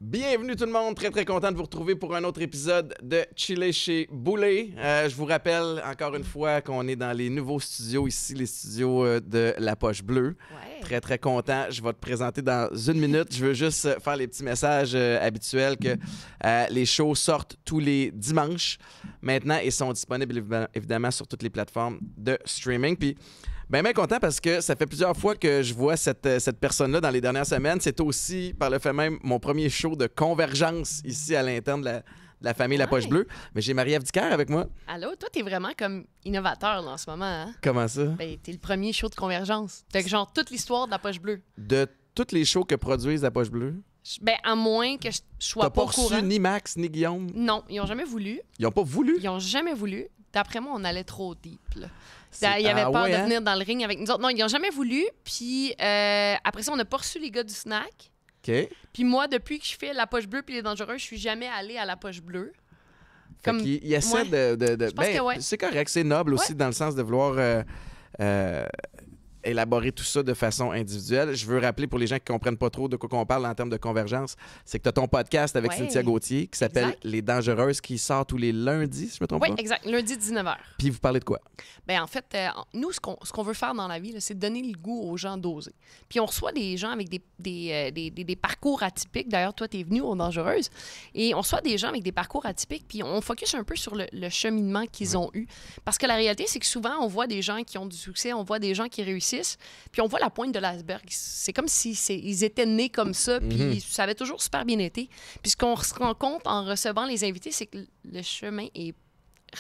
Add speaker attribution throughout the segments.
Speaker 1: Bienvenue tout le monde, très content de vous retrouver pour un autre épisode de Chiller chez Boulay. Je vous rappelle encore une fois qu'on est dans les nouveaux studios ici, les studios de La Poche Bleue. Ouais. Très content. Je vais te présenter dans une minute. Je veux juste faire les petits messages habituels que les shows sortent tous les dimanches maintenant et sont disponibles évidemment sur toutes les plateformes de streaming. Puis bien content parce que ça fait plusieurs fois que je vois cette personne-là dans les dernières semaines. C'est aussi, par le fait même, mon premier show de convergence ici à l'interne de la famille La Poche Bleue. Mais j'ai Marie-Ève Dicker avec moi.
Speaker 2: Allô, toi, t'es vraiment comme innovateur là, en ce moment, hein?
Speaker 1: Comment ça?
Speaker 2: Ben, t'es le premier show de convergence. Fait que genre toute l'histoire de La Poche Bleue.
Speaker 1: De tous les shows que produisent La Poche Bleue?
Speaker 2: Ben, à moins que je sois pas au courant.
Speaker 1: T'as pas reçu ni Max, ni Guillaume?
Speaker 2: Non, ils ont jamais voulu.
Speaker 1: Ils ont pas voulu?
Speaker 2: Ils ont jamais voulu. D'après moi, on allait trop deep, là. Il y avait peur de venir dans le ring avec nous autres. Non, ils n'ont jamais voulu. Puis après ça, on n'a pas reçu les gars du snack.
Speaker 1: OK.
Speaker 2: Puis moi, depuis que je fais La Poche Bleue puis Les Dangereux, je suis jamais allée à La Poche Bleue.
Speaker 1: Comme il essaie de
Speaker 2: ben,
Speaker 1: c'est correct, c'est noble aussi dans le sens de vouloir élaborer tout ça de façon individuelle. Je veux rappeler pour les gens qui ne comprennent pas trop de quoi qu'on parle en termes de convergence, c'est que tu as ton podcast avec Cynthia Gauthier qui s'appelle Les Dangereuses, qui sort tous les lundis, si je me trompe pas.
Speaker 2: Oui, exact. Lundi 19h.
Speaker 1: Puis vous parlez de quoi?
Speaker 2: Bien, en fait, nous, ce qu'on veut faire dans la vie, là, c'est donner le goût aux gens d'oser. Puis on reçoit des gens avec des parcours atypiques. D'ailleurs, toi, tu es venu aux Dangereuses. Et on reçoit des gens avec des parcours atypiques, puis on focus un peu sur le cheminement qu'ils ont eu. Parce que la réalité, c'est que souvent, on voit des gens qui ont du succès, on voit des gens qui réussissent, puis on voit la pointe de l'iceberg. C'est comme si ils étaient nés comme ça, puis ça avait toujours super bien été. Puis ce qu'on se rend compte en recevant les invités, c'est que le chemin est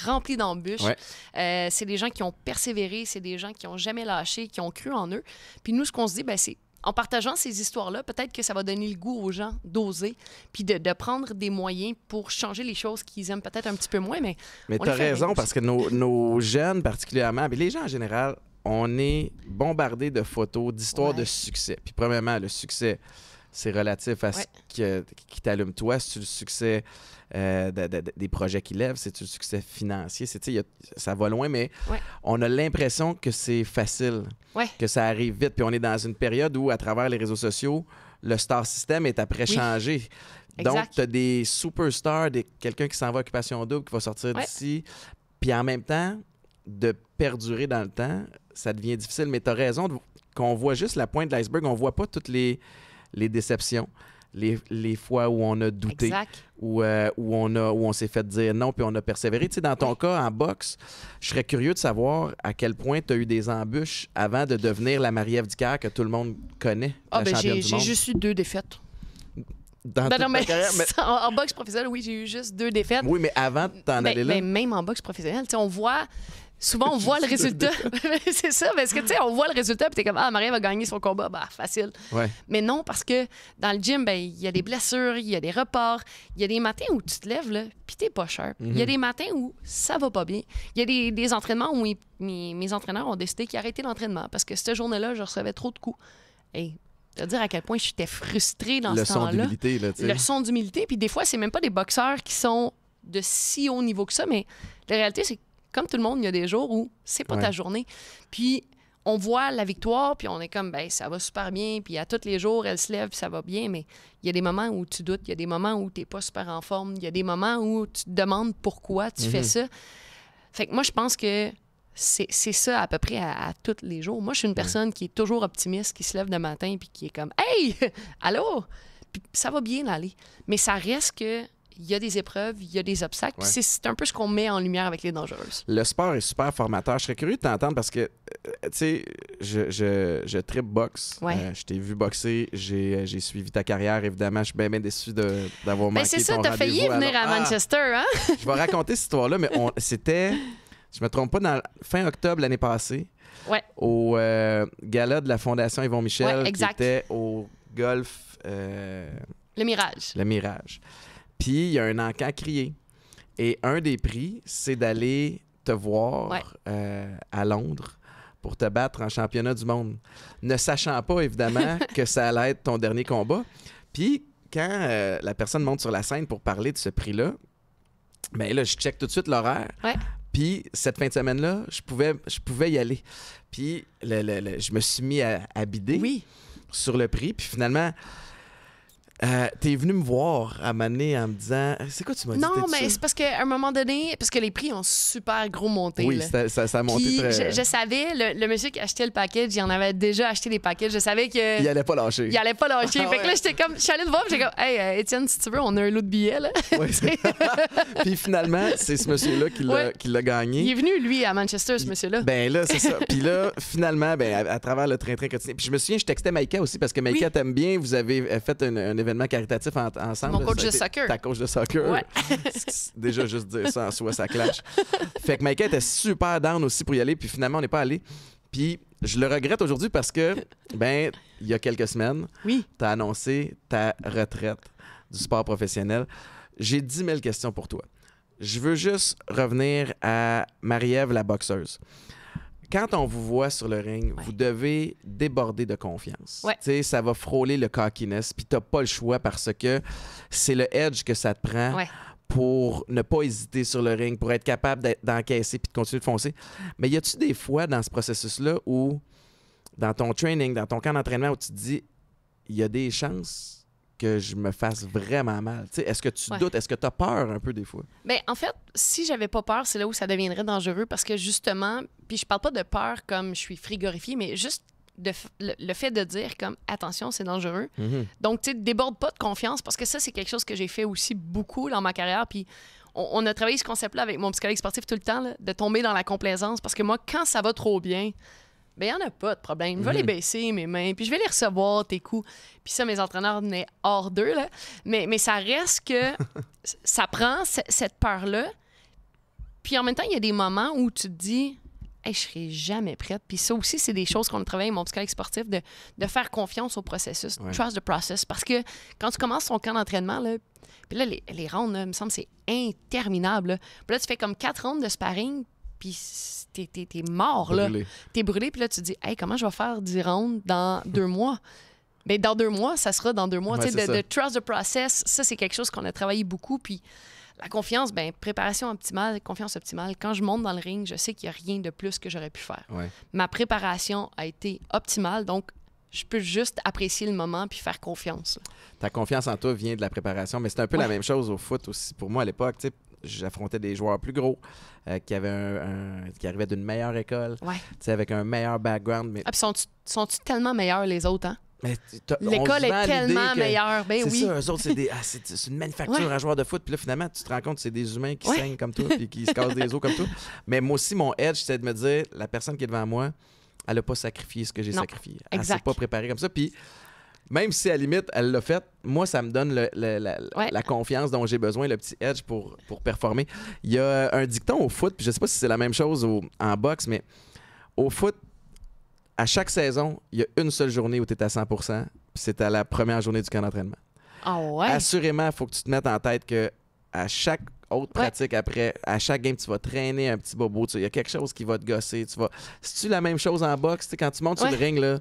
Speaker 2: rempli d'embûches. Ouais. C'est des gens qui ont persévéré, c'est des gens qui n'ont jamais lâché, qui ont cru en eux. Puis nous, ce qu'on se dit, c'est en partageant ces histoires-là, peut-être que ça va donner le goût aux gens d'oser, puis de prendre des moyens pour changer les choses qu'ils aiment peut-être un petit peu moins. Mais
Speaker 1: tu as raison, parce que nos jeunes particulièrement, mais les gens en général, on est bombardé de photos, d'histoires de succès. Puis premièrement, le succès, c'est relatif à ce qui t'allume toi. C'est le succès des projets qui lèvent, c'est le succès financier. Ça va loin, mais on a l'impression que c'est facile, que ça arrive vite. Puis on est dans une période où, à travers les réseaux sociaux, le star system est après changé. Donc, tu as des superstars, quelqu'un qui s'en va à Occupation Double, qui va sortir d'ici. Puis en même temps, de perdurer dans le temps, ça devient difficile. Mais tu as raison qu'on voit juste la pointe de l'iceberg. On voit pas toutes les déceptions, les fois où on a douté, où on s'est fait dire non, puis on a persévéré. Tu sais, dans ton cas, en boxe, je serais curieux de savoir à quel point tu as eu des embûches avant de devenir la Marie-Ève Dicker que tout le monde connaît, la championne du monde.
Speaker 2: J'ai juste eu 2 défaites.
Speaker 1: Dans toute ta carrière, mais...
Speaker 2: En boxe professionnelle, oui, j'ai eu juste 2 défaites.
Speaker 1: Oui, mais avant de t'en aller là...
Speaker 2: Mais même en boxe professionnelle, on voit... Souvent, on voit le résultat. C'est ça, parce que, tu sais, on voit le résultat, puis t'es comme, Marie va gagner son combat, facile. Ouais. Mais non, parce que dans le gym, il y a des blessures, il y a des reports, il y a des matins où tu te lèves, là, puis t'es pas sharp. Il y a des matins où ça va pas bien. Il y a des entraînements où mes entraîneurs ont décidé qu'ils arrêtaient l'entraînement parce que cette journée-là, je recevais trop de coups. Hey, te dire à quel point j'étais frustrée dans ce temps-là.
Speaker 1: Le son d'humilité, là, tu sais.
Speaker 2: Le son d'humilité, puis des fois, c'est même pas des boxeurs qui sont de si haut niveau que ça, mais la réalité, c'est que comme tout le monde, il y a des jours où c'est pas ta journée. Puis on voit la victoire, puis on est comme, ça va super bien. Puis à tous les jours, elle se lève, puis ça va bien. Mais il y a des moments où tu doutes, il y a des moments où t'es pas super en forme, il y a des moments où tu te demandes pourquoi tu fais ça. Fait que moi, je pense que c'est ça à peu près à tous les jours. Moi, je suis une personne qui est toujours optimiste, qui se lève le matin, puis qui est comme, hey, allô? Puis ça va bien aller. Mais ça reste que il y a des épreuves, il y a des obstacles. Puis c'est un peu ce qu'on met en lumière avec les Dangereuses.
Speaker 1: Le sport est super formateur. Je serais curieux de t'entendre parce que, tu sais, je tripe boxe. Je t'ai vu boxer. J'ai suivi ta carrière, évidemment. Je suis bien déçu d'avoir manqué ton rendez-vous.
Speaker 2: C'est ça, t'as failli venir à Manchester, hein?
Speaker 1: Je vais raconter cette histoire-là, mais c'était, je me trompe pas, fin octobre l'année passée, au gala de la Fondation Yvon Michel, qui était au golf...
Speaker 2: Le Mirage.
Speaker 1: Le Mirage. Puis, il y a un encan crié. Et un des prix, c'est d'aller te voir à Londres pour te battre en championnat du monde. Ne sachant pas, évidemment, que ça allait être ton dernier combat. Puis, quand la personne monte sur la scène pour parler de ce prix-là, ben là, je check tout de suite l'horaire.
Speaker 2: Ouais.
Speaker 1: Puis cette fin de semaine-là, je pouvais y aller. Puis je me suis mis à bider sur le prix. Puis finalement, t'es venu me voir à m'amener en me disant c'est quoi tu m'as dit?
Speaker 2: Non, mais c'est parce qu'à un moment donné, parce que les prix ont super gros monté.
Speaker 1: Oui,
Speaker 2: là.
Speaker 1: ça a monté
Speaker 2: Puis
Speaker 1: très...
Speaker 2: je savais, le monsieur qui achetait le package, il en avait déjà acheté des packages. Je savais que...
Speaker 1: Il allait pas lâcher.
Speaker 2: Il allait pas lâcher. Fait que là, j'étais comme... Je suis allée le voir, puis j'ai comme, hey, Étienne, si tu veux, on a un lot de billets, là.
Speaker 1: Oui, puis finalement, c'est ce monsieur-là qui l'a gagné.
Speaker 2: Il est venu, lui, à Manchester, ce monsieur-là.
Speaker 1: Ben là, c'est ça. Puis là, finalement, à travers le train-train quotidien. Puis je me souviens, je textais Maïka aussi parce que Maïka t'aime bien. Vous avez fait un événement caritatif ensemble.
Speaker 2: Mon coach de soccer.
Speaker 1: Ta coach de soccer.
Speaker 2: Ouais.
Speaker 1: Déjà, juste dire ça en soi, ça clash. Fait que Maïka était super down aussi pour y aller. Puis finalement, on n'est pas allé. Puis je le regrette aujourd'hui parce que, il y a quelques semaines, tu as annoncé ta retraite du sport professionnel. J'ai 10 000 questions pour toi. Je veux juste revenir à Marie-Ève, la boxeuse. Quand on vous voit sur le ring, vous devez déborder de confiance. Ouais. Ça va frôler le cockiness, puis t'as pas le choix parce que c'est le edge que ça te prend pour ne pas hésiter sur le ring, pour être capable d'encaisser puis de continuer de foncer. Mais y a-tu des fois dans ce processus-là où, dans ton training, dans ton camp d'entraînement, où tu te dis, il y a des chances que je me fasse vraiment mal? Est-ce que tu doutes? Est-ce que tu as peur un peu des fois?
Speaker 2: Bien, en fait, si j'avais pas peur, c'est là où ça deviendrait dangereux parce que justement, puis je parle pas de peur comme je suis frigorifiée, mais juste le fait de dire comme attention, c'est dangereux. Mm-hmm. Donc, tu sais, déborde pas de confiance parce que ça, c'est quelque chose que j'ai fait aussi beaucoup dans ma carrière. Puis on a travaillé ce concept-là avec mon psychologue sportif tout le temps, là, de tomber dans la complaisance parce que moi, quand ça va trop bien, ben il n'y en a pas de problème. Je vais les baisser, mes mains, puis je vais les recevoir, tes coups. Puis ça, mes entraîneurs venaient hors d'eux, là. Mais ça reste que ça prend cette peur-là. Puis en même temps, il y a des moments où tu te dis hey, je serai jamais prête. Puis ça aussi, c'est des choses qu'on a travaillé avec mon psychologue sportif, de faire confiance au processus, trust the process. Parce que quand tu commences ton camp d'entraînement, là, puis là, les rounds, là, il me semble que c'est interminable. Là. Puis là, tu fais comme 4 rounds de sparring, puis t'es mort, là. T'es brûlé, puis là, tu te dis, hey, comment je vais faire 10 rounds dans 2 mois? Bien, dans 2 mois, ça sera dans 2 mois. Ouais, de trust the process, ça, c'est quelque chose qu'on a travaillé beaucoup. Puis la confiance, bien, préparation optimale, confiance optimale. Quand je monte dans le ring, je sais qu'il n'y a rien de plus que j'aurais pu faire. Ouais. Ma préparation a été optimale, donc je peux juste apprécier le moment puis faire confiance.
Speaker 1: Ta confiance en toi vient de la préparation, mais c'est un peu la même chose au foot aussi. Pour moi, à l'époque, tu sais, j'affrontais des joueurs plus gros qui avaient qui arrivaient d'une meilleure école, avec un meilleur background. Mais...
Speaker 2: Ah, puis sont-tu tellement meilleurs les autres, hein?
Speaker 1: L'école
Speaker 2: est tellement meilleure. Ben oui.
Speaker 1: C'est ça, eux autres, c'est une manufacture à joueurs de foot. Puis là, finalement, tu te rends compte que c'est des humains qui saignent comme toi puis qui se cassent des os comme toi. Mais moi aussi, mon edge, c'est de me dire, la personne qui est devant moi, elle n'a pas sacrifié ce que j'ai sacrifié. Elle ne s'est pas préparée comme ça. Puis même si, à la limite, elle l'a fait, moi, ça me donne la confiance dont j'ai besoin, le petit edge pour performer. Il y a un dicton au foot, puis je ne sais pas si c'est la même chose en boxe, mais au foot, à chaque saison, il y a une seule journée où tu es à 100%, puis c'est à la première journée du camp d'entraînement.
Speaker 2: Ah ouais?
Speaker 1: Assurément, il faut que tu te mettes en tête que à chaque autre pratique après, à chaque game, tu vas traîner un petit bobo. Il y a quelque chose qui va te gosser. C'est-tu la même chose en boxe? Quand tu montes sur le ring, là,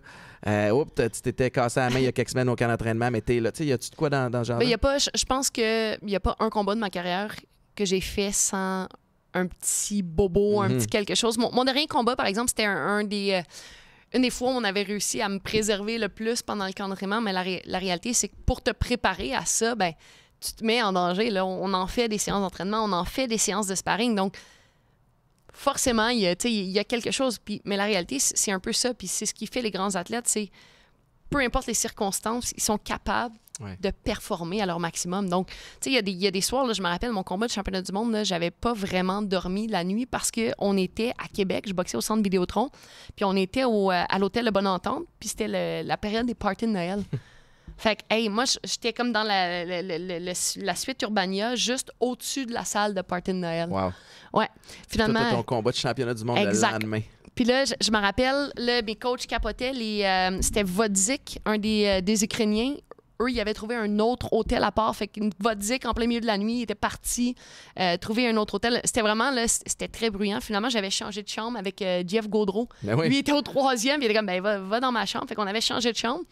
Speaker 1: tu t'étais cassé la main il y a quelques semaines au camp d'entraînement, mais t'es là. Y a-tu de quoi dans ce genre-là?
Speaker 2: Je pense qu'il n'y a pas un combat de ma carrière que j'ai fait sans un petit bobo, un petit quelque chose. Mon dernier combat, par exemple, c'était une des fois où on avait réussi à me préserver le plus pendant le camp d'entraînement, mais la réalité, c'est que pour te préparer à ça, ben, tu te mets en danger. Là. On en fait des séances d'entraînement, on en fait des séances de sparring. Donc, forcément, il y a quelque chose. Mais la réalité, c'est un peu ça. Puis c'est ce qui fait les grands athlètes, c'est peu importe les circonstances, ils sont capables de performer à leur maximum. Donc, tu sais, il y a des soirs, là, je me rappelle, mon combat de championnat du monde, là, j'avais pas vraiment dormi la nuit parce qu'on était à Québec, je boxais au centre Vidéotron, puis on était à l'hôtel Le Bonne Entente, puis c'était la période des parties de Noël. Fait que, hey, moi, j'étais comme dans la suite Urbania, juste au-dessus de la salle de party de Noël.
Speaker 1: Wow.
Speaker 2: Ouais. Finalement.
Speaker 1: Toi, t'as ton combat de championnat du monde le lendemain.
Speaker 2: Puis là, je me rappelle, là, mes coachs capotaient. C'était Vodzik, un des Ukrainiens. Eux, ils avaient trouvé un autre hôtel à part. Fait qu'une Vodzik, en plein milieu de la nuit, ils étaient partis trouver un autre hôtel. C'était vraiment, là, c'était très bruyant. Finalement, j'avais changé de chambre avec Jeff Gaudreau.
Speaker 1: Ben oui.
Speaker 2: Lui, il était au 3e. Puis il était comme, ben, va dans ma chambre. Fait qu'on avait changé de chambre.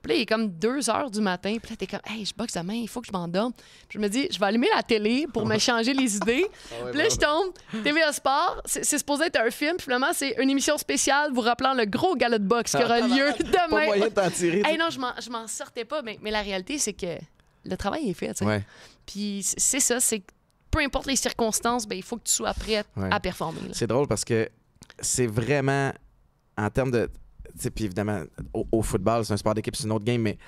Speaker 2: Puis là, il est comme 2 heures du matin. Puis là, t'es comme, hey, je boxe demain, il faut que je m'endorme. Puis je me dis, je vais allumer la télé pour me changer les idées. Puis là, je tombe, TVA Sport, c'est supposé être un film. Puis finalement, c'est une émission spéciale vous rappelant le gros gala de boxe qui aura lieu demain.
Speaker 1: Pas moyen de t'en tirer.
Speaker 2: Hey, non, je m'en sortais pas. Mais la réalité, c'est que le travail est fait, tu sais.
Speaker 1: Ouais.
Speaker 2: Puis c'est ça, c'est que peu importe les circonstances, ben, il faut que tu sois prête à performer. Là.
Speaker 1: C'est drôle parce que c'est vraiment, en termes de... Puis évidemment, au football, c'est un sport d'équipe, c'est une autre game, mais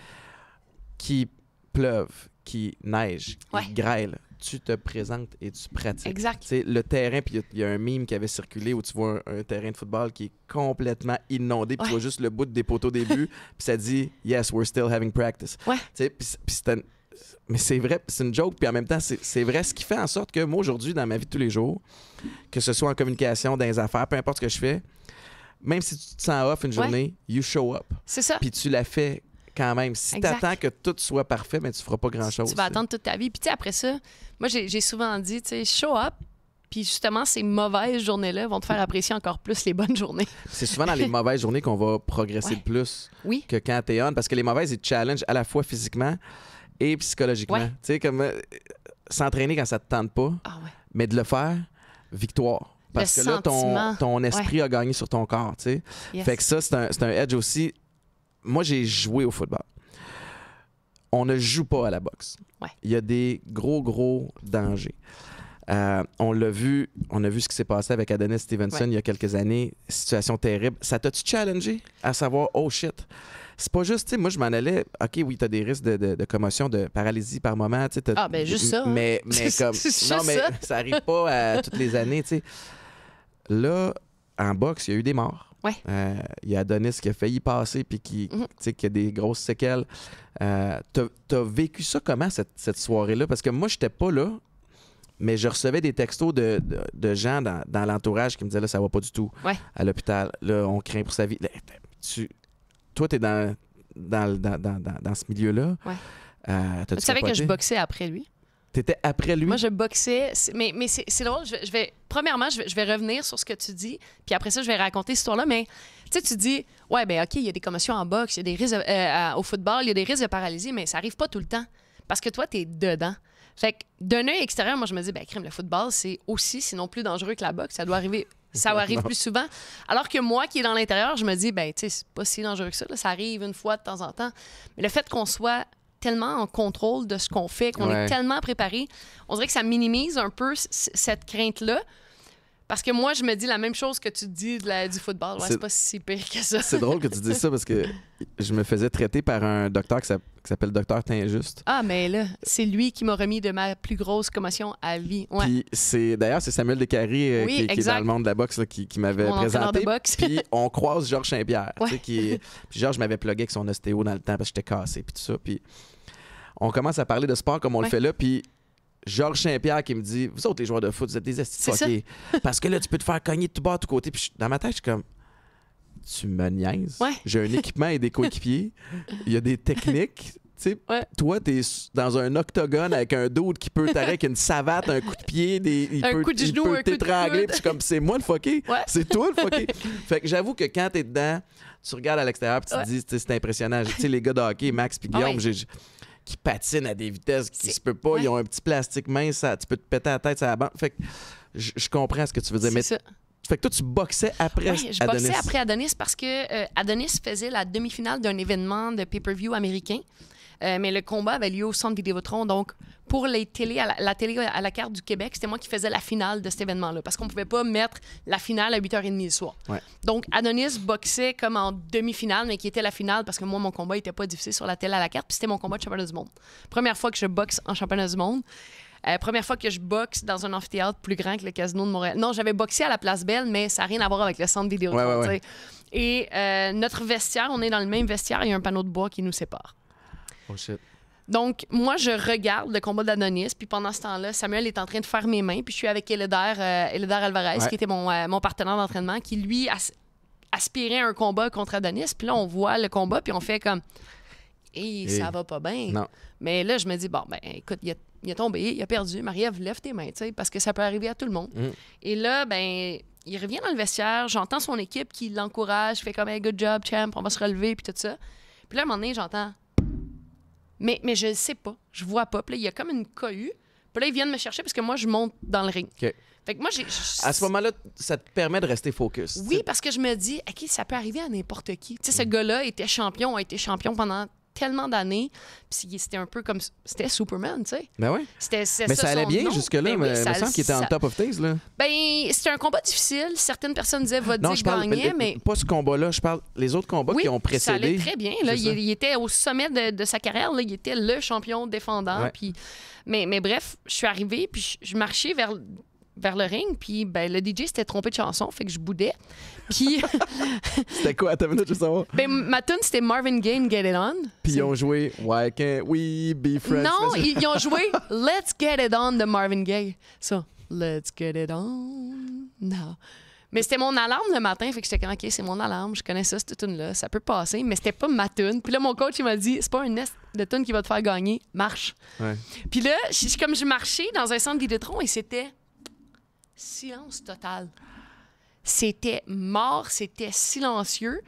Speaker 1: qui pleuve, qui neige, qui grêle, tu te présentes et tu pratiques.
Speaker 2: Exact.
Speaker 1: T'sais, le terrain, puis il y a un meme qui avait circulé où tu vois un terrain de football qui est complètement inondé, puis tu vois juste le bout des poteaux début, puis ça dit « Yes, we're still having practice ». Mais c'est vrai, c'est une joke, puis en même temps, c'est vrai, ce qui fait en sorte que moi, aujourd'hui, dans ma vie de tous les jours, que ce soit en communication, dans les affaires, peu importe ce que je fais, même si tu te sens off une journée, you show up.
Speaker 2: C'est ça.
Speaker 1: Puis tu la fais quand même. Si tu attends que tout soit parfait, mais tu feras pas grand-chose.
Speaker 2: Tu vas attendre toute ta vie. Puis tu sais, après ça, moi, j'ai souvent dit, tu sais, show up. Puis justement, ces mauvaises journées-là vont te faire apprécier encore plus les bonnes journées.
Speaker 1: C'est souvent dans les mauvaises journées qu'on va progresser le plus que quand t'es on. Parce que les mauvaises, ils te challengent à la fois physiquement et psychologiquement. Tu sais, comme s'entraîner quand ça te tente pas, mais de le faire, victoire. Parce que là, ton esprit a gagné sur ton corps, tu sais.
Speaker 2: Yes.
Speaker 1: Fait que ça, c'est un edge aussi. Moi, j'ai joué au football. On ne joue pas à la boxe. Il y a des gros dangers. On a vu ce qui s'est passé avec Adonis Stevenson il y a quelques années. Situation terrible. Ça t'a-tu challengé à savoir, oh shit? C'est pas juste, tu sais, moi, je m'en allais, OK, oui, t'as des risques de commotion, de paralysie par moment.
Speaker 2: Juste ça.
Speaker 1: Mais comme. Non, mais ça arrive pas à toutes les années, tu sais. Là, en boxe, il y a eu des morts. Il y a Adonis qui a failli passer puis qui a des grosses séquelles. T'as vécu ça comment, cette soirée-là? Parce que moi, j'étais pas là, mais je recevais des textos de gens dans l'entourage qui me disaient là, ça va pas du tout à l'hôpital. Là, on craint pour sa vie. Là, toi, t'es dans ce milieu-là.
Speaker 2: Tu savais que je boxais après lui?
Speaker 1: T'étais après lui?
Speaker 2: Moi, je boxais. Mais c'est drôle. Premièrement, je vais revenir sur ce que tu dis. Puis après ça, je vais raconter cette histoire-là. Mais tu dis, ouais, ben OK, il y a des commotions en boxe, il y a des risques au football, il y a des risques de paralysie, mais ça arrive pas tout le temps. Parce que toi, t'es dedans. Fait que d'un œil extérieur, moi, je me dis, ben crime, le football, c'est aussi, sinon plus dangereux que la boxe. Ça doit arriver. Ça arrive plus souvent. Alors que moi, qui est dans l'intérieur, je me dis, ben, tu sais, c'est pas si dangereux que ça. Là. Ça arrive une fois de temps en temps. Mais le fait qu'on soit tellement en contrôle de ce qu'on fait, qu'on est tellement préparé, on dirait que ça minimise un peu cette crainte-là. Parce que moi, je me dis la même chose que tu dis du football. Ouais, c'est pas si pire que ça.
Speaker 1: C'est drôle que tu dises ça parce que je me faisais traiter par un docteur qui s'appelle Docteur Tinjuste.
Speaker 2: Ah, mais là, c'est lui qui m'a remis de ma plus grosse commotion à vie.
Speaker 1: Puis d'ailleurs, c'est Samuel Descaries qui est dans le monde de la boxe là, qui m'avait présenté.
Speaker 2: De boxe.
Speaker 1: Puis on croise Georges Saint-Pierre. Puis Georges m'avait plugué avec son ostéo dans le temps parce que j'étais cassé puis tout ça. Puis on commence à parler de sport comme on le fait là. Puis Georges Saint-Pierre qui me dit, vous autres les joueurs de foot, vous êtes des estis fuckés. Parce que là, tu peux te faire cogner de tout bas, de tout côté. Puis dans ma tête, je suis comme, tu me niaises. J'ai un équipement et des coéquipiers. Il y a des techniques. Toi, t'es dans un octogone avec un dude qui peut t'arrêter avec une savate, un coup de pied, il peut t'étrangler. Puis comme, c'est moi le fucké. C'est toi le fucké. Fait que j'avoue que quand t'es dedans, tu regardes à l'extérieur et tu te dis, c'est impressionnant. Tu sais, les gars de hockey, Max puis Guillaume, qui patinent à des vitesses qui se peuvent pas. Ils ont un petit plastique mince, tu peux te péter la tête sur la bande. Fait que je comprends ce que tu veux dire. Mais fait que toi, tu boxais après Adonis.
Speaker 2: Je boxais après Adonis parce que Adonis faisait la demi-finale d'un événement de pay-per-view américain. Mais le combat avait lieu au Centre Vidéotron. Donc, pour la télé à la carte du Québec, c'était moi qui faisais la finale de cet événement-là parce qu'on ne pouvait pas mettre la finale à 8h30 le soir. Donc, Adonis boxait comme en demi-finale, mais qui était la finale parce que moi, mon combat n'était pas diffusé sur la télé à la carte. Puis c'était mon combat de championnat du monde. Première fois que je boxe en championnat du monde. Première fois que je boxe dans un amphithéâtre plus grand que le Casino de Montréal. Non, j'avais boxé à la Place Belle, mais ça n'a rien à voir avec le Centre Vidéotron. Et notre vestiaire, on est dans le même vestiaire, il y a un panneau de bois qui nous sépare.
Speaker 1: Oh shit.
Speaker 2: Donc, moi, je regarde le combat d'Adonis, puis pendant ce temps-là, Samuel est en train de faire mes mains, puis je suis avec Eléder Alvarez, qui était mon partenaire d'entraînement, qui, lui, aspirait à un combat contre Adonis. Puis là, on voit le combat, puis on fait comme « Hey, ça va pas bien. » Mais là, je me dis « Bon, ben écoute, il a tombé, il a perdu. Marie-Ève, lève tes mains, tu sais, parce que ça peut arriver à tout le monde. Et là, ben il revient dans le vestiaire, j'entends son équipe qui l'encourage, fait comme hey, « Good job, champ, on va se relever » puis tout ça. Puis là, à un moment donné, j'entends... Mais je ne sais pas. Je vois pas. Puis là, il y a comme une cohue. Puis là, ils viennent me chercher parce que moi, je monte dans le ring.
Speaker 1: OK.
Speaker 2: Fait que moi,
Speaker 1: À ce moment-là, ça te permet de rester focus.
Speaker 2: Oui, parce que je me dis, OK, ça peut arriver à n'importe qui. Tu sais, ce gars-là a été champion pendant tellement d'années. Puis c'était un peu comme... C'était Superman, tu sais.
Speaker 1: Ben oui.
Speaker 2: C'était
Speaker 1: Mais ça allait bien
Speaker 2: nom.
Speaker 1: jusque-là.
Speaker 2: Ben oui,
Speaker 1: mais il me semble qu'il était en top of things, là.
Speaker 2: Ben, c'était un combat difficile. Certaines personnes disaient, va
Speaker 1: Non,
Speaker 2: dire
Speaker 1: je parle
Speaker 2: gagnait, mais...
Speaker 1: pas ce combat-là. Je parle les autres combats qui ont précédé.
Speaker 2: Ça allait très bien. Là.
Speaker 1: C'est ça.
Speaker 2: Il était au sommet de sa carrière. Là. Il était le champion défendant.
Speaker 1: Ouais.
Speaker 2: Puis... Mais bref, je suis arrivée, puis je marchais vers le ring, puis ben, le DJ s'était trompé de chanson, fait que je boudais. Puis...
Speaker 1: C'était quoi? Attends une minute, je veux savoir.
Speaker 2: Ben, ma tune, c'était Marvin Gaye, Get It On.
Speaker 1: Puis ils ont joué Why Can't We Be Friends?
Speaker 2: Non, ils ont joué Let's Get It On de Marvin Gaye. Ça, Let's Get It On. Non. Mais c'était mon alarme le matin, fait que j'étais comme, OK, c'est mon alarme, je connais ça, cette tune-là, ça peut passer, mais c'était pas ma tune. Puis là, mon coach, il m'a dit, c'est pas un nest de tune qui va te faire gagner, marche.
Speaker 1: Ouais.
Speaker 2: Puis là, comme je marchais dans un centre Vidéotron et c'était silence total. C'était mort, c'était silencieux.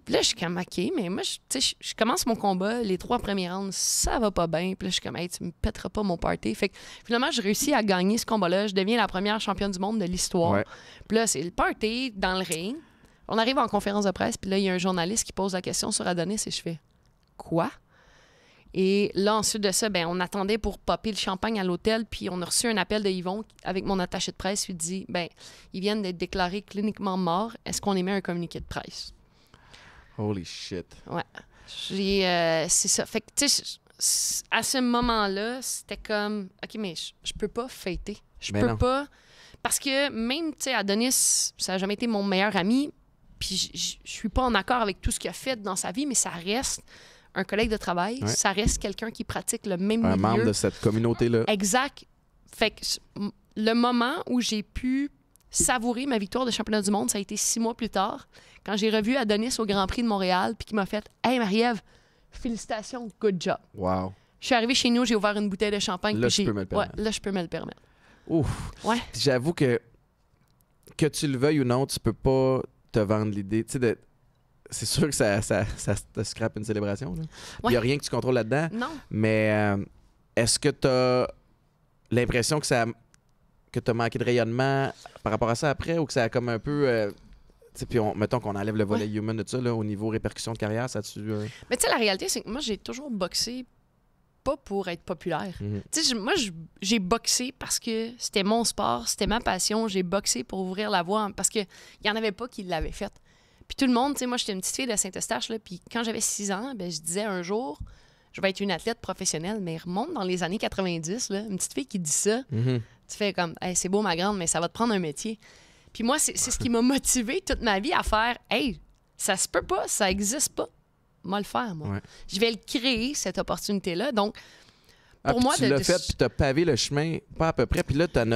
Speaker 2: Puis là, je suis comme, OK, mais moi, je commence mon combat, les 3 premiers rounds, ça va pas bien. Puis là, je suis comme, hey, tu me pèteras pas mon party. Fait que finalement, je réussis à gagner ce combat-là. Je deviens la première championne du monde de l'histoire.
Speaker 1: Ouais.
Speaker 2: Puis là, c'est le party dans le ring. On arrive en conférence de presse, puis là, il y a un journaliste qui pose la question sur Adonis et je fais, quoi? Et là, ensuite de ça, ben, on attendait pour popper le champagne à l'hôtel, puis on a reçu un appel de Yvon avec mon attaché de presse. Il dit, ben, ils viennent d'être déclarés cliniquement morts. Est-ce qu'on émet un communiqué de presse?
Speaker 1: Holy shit.
Speaker 2: Ouais. C'est ça. Fait que, tu sais, à ce moment-là, c'était comme, OK, mais je peux pas fêter. Je
Speaker 1: Mais
Speaker 2: peux
Speaker 1: non.
Speaker 2: pas. Parce que même, tu sais, Adonis, ça n'a jamais été mon meilleur ami, puis je suis pas en accord avec tout ce qu'il a fait dans sa vie, mais ça reste un collègue de travail,
Speaker 1: Ouais.
Speaker 2: ça reste quelqu'un qui pratique le même
Speaker 1: Un
Speaker 2: milieu.
Speaker 1: membre de cette communauté-là.
Speaker 2: Exact. Fait que le moment où j'ai pu savourer ma victoire de championnat du monde, ça a été 6 mois plus tard, quand j'ai revu Adonis au Grand Prix de Montréal, puis qui m'a fait « Hey Marie-Ève, félicitations, good job.
Speaker 1: Wow. »
Speaker 2: Je suis arrivée chez nous, j'ai ouvert une bouteille de champagne.
Speaker 1: Là,
Speaker 2: puis
Speaker 1: je peux me le permettre.
Speaker 2: Ouais, là, je peux me le permettre.
Speaker 1: Ouf.
Speaker 2: Ouais.
Speaker 1: J'avoue que tu le veuilles ou non, tu peux pas te vendre l'idée. Tu sais, c'est sûr que ça te scrape une célébration. Il
Speaker 2: Ouais.
Speaker 1: n'y a rien que tu contrôles là-dedans.
Speaker 2: Non.
Speaker 1: Mais est-ce que tu as l'impression que tu as manqué de rayonnement par rapport à ça après ou que ça a comme un peu. Tu sais, puis mettons qu'on enlève le volet human de ça, là, au niveau répercussion de carrière, ça tu.
Speaker 2: Mais tu sais, la réalité, c'est que moi, j'ai toujours boxé pas pour être populaire. Tu sais, moi, j'ai boxé parce que c'était mon sport, c'était ma passion. J'ai boxé pour ouvrir la voie parce qu'il n'y en avait pas qui l'avaient fait. Puis tout le monde, tu sais, moi, j'étais une petite fille de Saint-Eustache, là, puis quand j'avais 6 ans, ben, je disais un jour, je vais être une athlète professionnelle, mais remonte dans les années 90, là, une petite fille qui dit ça, tu fais comme, hey, c'est beau, ma grande, mais ça va te prendre un métier. Puis moi, c'est ce qui m'a motivée toute ma vie à faire, hey, ça se peut pas, ça existe pas. Moi, le faire, moi.
Speaker 1: Ouais.
Speaker 2: Je vais le créer, cette opportunité-là. Donc, pour
Speaker 1: puis
Speaker 2: moi,
Speaker 1: tu l'as fait, puis tu as pavé le chemin, pas à peu près. Puis là, tu en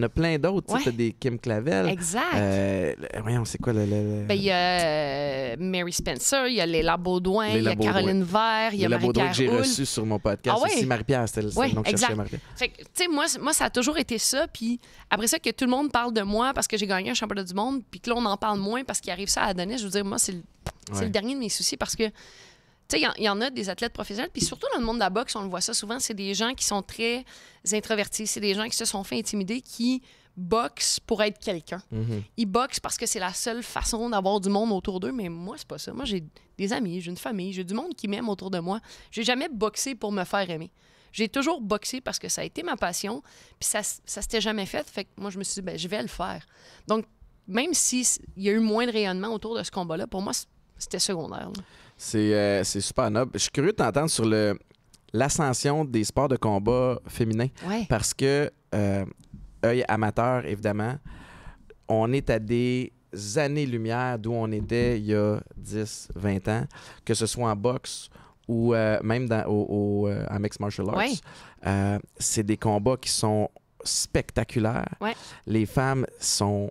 Speaker 1: as plein d'autres.
Speaker 2: Ouais.
Speaker 1: Tu as des Kim Clavel.
Speaker 2: exact.
Speaker 1: Voyons, c'est quoi le...
Speaker 2: Ben, il y a Mary Spencer, il y a Léla Baudouin, il y a
Speaker 1: Baudouin.
Speaker 2: Caroline Vert, il y a
Speaker 1: la Baudouin que j'ai
Speaker 2: Marie-Pierre Houle.
Speaker 1: reçu sur mon podcast.
Speaker 2: Ah ouais?
Speaker 1: Aussi, Marie-Pierre, c'était le
Speaker 2: Ouais,
Speaker 1: nom que je
Speaker 2: exact.
Speaker 1: cherchais, Marie-Pierre.
Speaker 2: Fait que, tu sais, moi, ça a toujours été ça. Puis après ça, que tout le monde parle de moi parce que j'ai gagné un championnat du monde, puis que là, on en parle moins parce qu'il arrive ça à Adonis. Je veux dire, moi, c'est le dernier de mes soucis parce que, tu sais, il y en a des athlètes professionnels. Puis surtout dans le monde de la boxe, on le voit ça souvent, c'est des gens qui sont très introvertis. C'est des gens qui se sont fait intimider, qui boxent pour être quelqu'un. Ils boxent parce que c'est la seule façon d'avoir du monde autour d'eux, mais moi, c'est pas ça. Moi, j'ai des amis, j'ai une famille, j'ai du monde qui m'aime autour de moi. J'ai jamais boxé pour me faire aimer. J'ai toujours boxé parce que ça a été ma passion, puis ça s'était jamais fait. Fait que moi, je me suis dit, ben, je vais le faire. Donc, même s'il y a eu moins de rayonnement autour de ce combat-là, pour moi, c'était secondaire. Là.
Speaker 1: C'est super noble. Je suis curieux de t'entendre sur l'ascension des sports de combat féminins.
Speaker 2: Ouais.
Speaker 1: Parce que, œil amateur, évidemment, on est à des années-lumière d'où on était il y a 10, 20 ans, que ce soit en boxe ou même en mixed martial arts.
Speaker 2: Ouais.
Speaker 1: C'est des combats qui sont spectaculaires.
Speaker 2: Ouais.
Speaker 1: Les femmes sont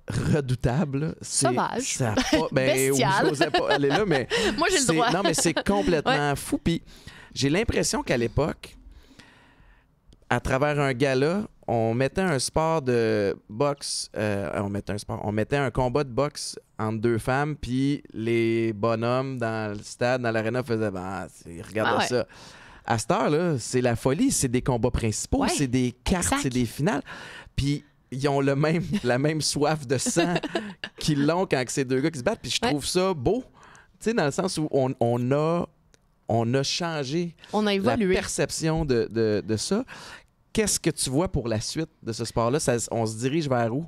Speaker 1: redoutables.
Speaker 2: Sauvage.
Speaker 1: Bestial. J'osais pas aller là, mais
Speaker 2: moi, j'ai le droit.
Speaker 1: Non, mais c'est complètement fou. Puis j'ai l'impression qu'à l'époque, à travers un gala, on mettait un sport de boxe, on mettait un combat de boxe entre deux femmes, puis les bonhommes dans le stade, dans l'aréna faisaient regarde ça. À cette heure-là, c'est la folie, c'est des combats principaux, c'est des cartes, c'est des finales. Puis ils ont la même soif de sang qu'ils l'ont quand c'est deux gars qui se battent. Puis je trouve ça beau, tu sais, dans le sens où on a changé la perception de ça. Qu'est-ce que tu vois pour la suite de ce sport-là? On se dirige vers où?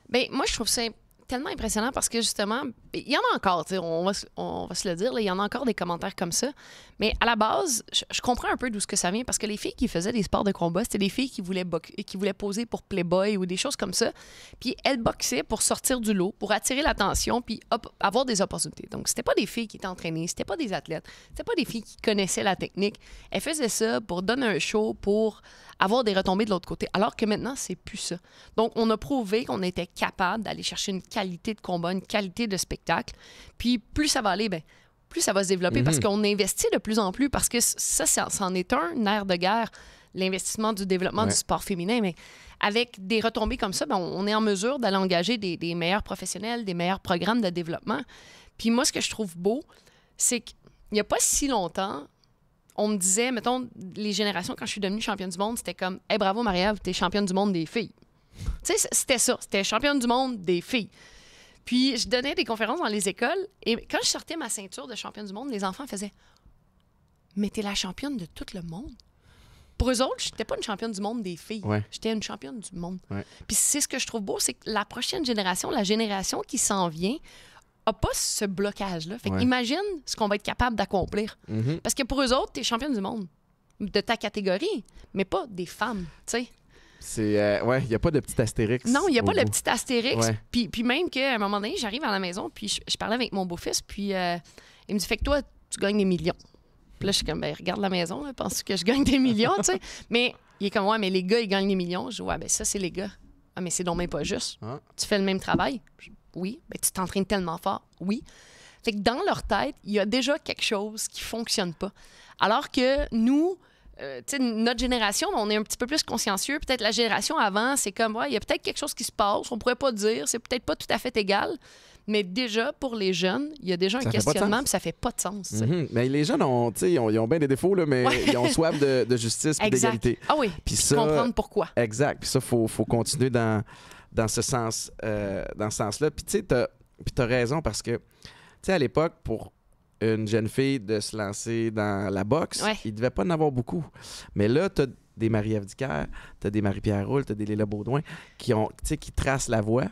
Speaker 2: Bien, moi, je trouve ça tellement impressionnant parce que, justement, il y en a encore, on va se le dire, là, il y en a encore des commentaires comme ça. Mais à la base, je comprends un peu d'où ce que ça vient parce que les filles qui faisaient des sports de combat, c'était des filles qui voulaient poser pour Playboy ou des choses comme ça. Puis elles boxaient pour sortir du lot, pour attirer l'attention, puis avoir des opportunités. Donc, c'était pas des filles qui étaient entraînées, c'était pas des athlètes, c'était pas des filles qui connaissaient la technique. Elles faisaient ça pour donner un show, pour avoir des retombées de l'autre côté. Alors que maintenant, c'est plus ça. Donc, on a prouvé qu'on était capable d'aller chercher une qualité de combat, une qualité de spectacle. Puis, plus ça va aller, bien, plus ça va se développer parce qu'on investit de plus en plus, parce que ça c'en est un nerf de guerre, l'investissement du développement du sport féminin. Mais avec des retombées comme ça, bien, on est en mesure d'aller engager des meilleurs professionnels, des meilleurs programmes de développement. Puis moi, ce que je trouve beau, c'est qu'il n'y a pas si longtemps, on me disait, mettons, les générations, quand je suis devenue championne du monde, c'était comme « Hey, bravo, Marie-Ève, t'es championne du monde des filles. » Tu sais, c'était ça. C'était championne du monde des filles. Puis, je donnais des conférences dans les écoles et quand je sortais ma ceinture de championne du monde, les enfants faisaient « Mais t'es la championne de tout le monde. » Pour eux autres, j'étais pas une championne du monde des filles. J'étais une championne du monde. Puis, c'est ce que je trouve beau, c'est que la prochaine génération, la génération qui s'en vient, n'a pas ce blocage-là. Fait imagine ce qu'on va être capable d'accomplir. Parce que pour eux autres, t'es championne du monde de ta catégorie, mais pas des femmes, tu sais.
Speaker 1: C'est il n'y a pas de petit astérix.
Speaker 2: Non, il n'y a pas le petit astérix. Puis même qu'à un moment donné, j'arrive à la maison, puis je parlais avec mon beau-fils, puis il me dit « Fait que toi, tu gagnes des millions. » Puis là, je suis comme « Ben, regarde la maison, là, penses-tu que je gagne des millions, tu sais? » Mais il est comme « Ouais, mais les gars, ils gagnent des millions. » Je dis « Ouais, ben ça, c'est les gars. » « Ah, mais c'est donc même pas juste. Tu fais le même travail. » Oui. Ben, tu t'entraînes tellement fort. Oui. Fait que dans leur tête, il y a déjà quelque chose qui fonctionne pas. Alors que nous, notre génération, on est un petit peu plus consciencieux. Peut-être la génération avant, c'est comme, il y a peut-être quelque chose qui se passe, on pourrait pas dire, c'est peut-être pas tout à fait égal. Mais déjà, pour les jeunes, il y a déjà un questionnement, puis ça fait pas de sens.
Speaker 1: Mais les jeunes, ils ont bien des défauts, là, mais ils ont soif de justice et d'égalité.
Speaker 2: Ah oui, puis comprendre pourquoi.
Speaker 1: Exact. Puis ça, il faut continuer dans ce sens, dans ce sens-là. Puis tu sais, t'as raison, parce que, tu sais, à l'époque, pour une jeune fille de se lancer dans la boxe, il ne devait pas en avoir beaucoup. Mais là, tu as des Marie-Ève Dicker, tu as des Marie-Pierre Roule, tu as des Léla Baudouin qui tracent la voie.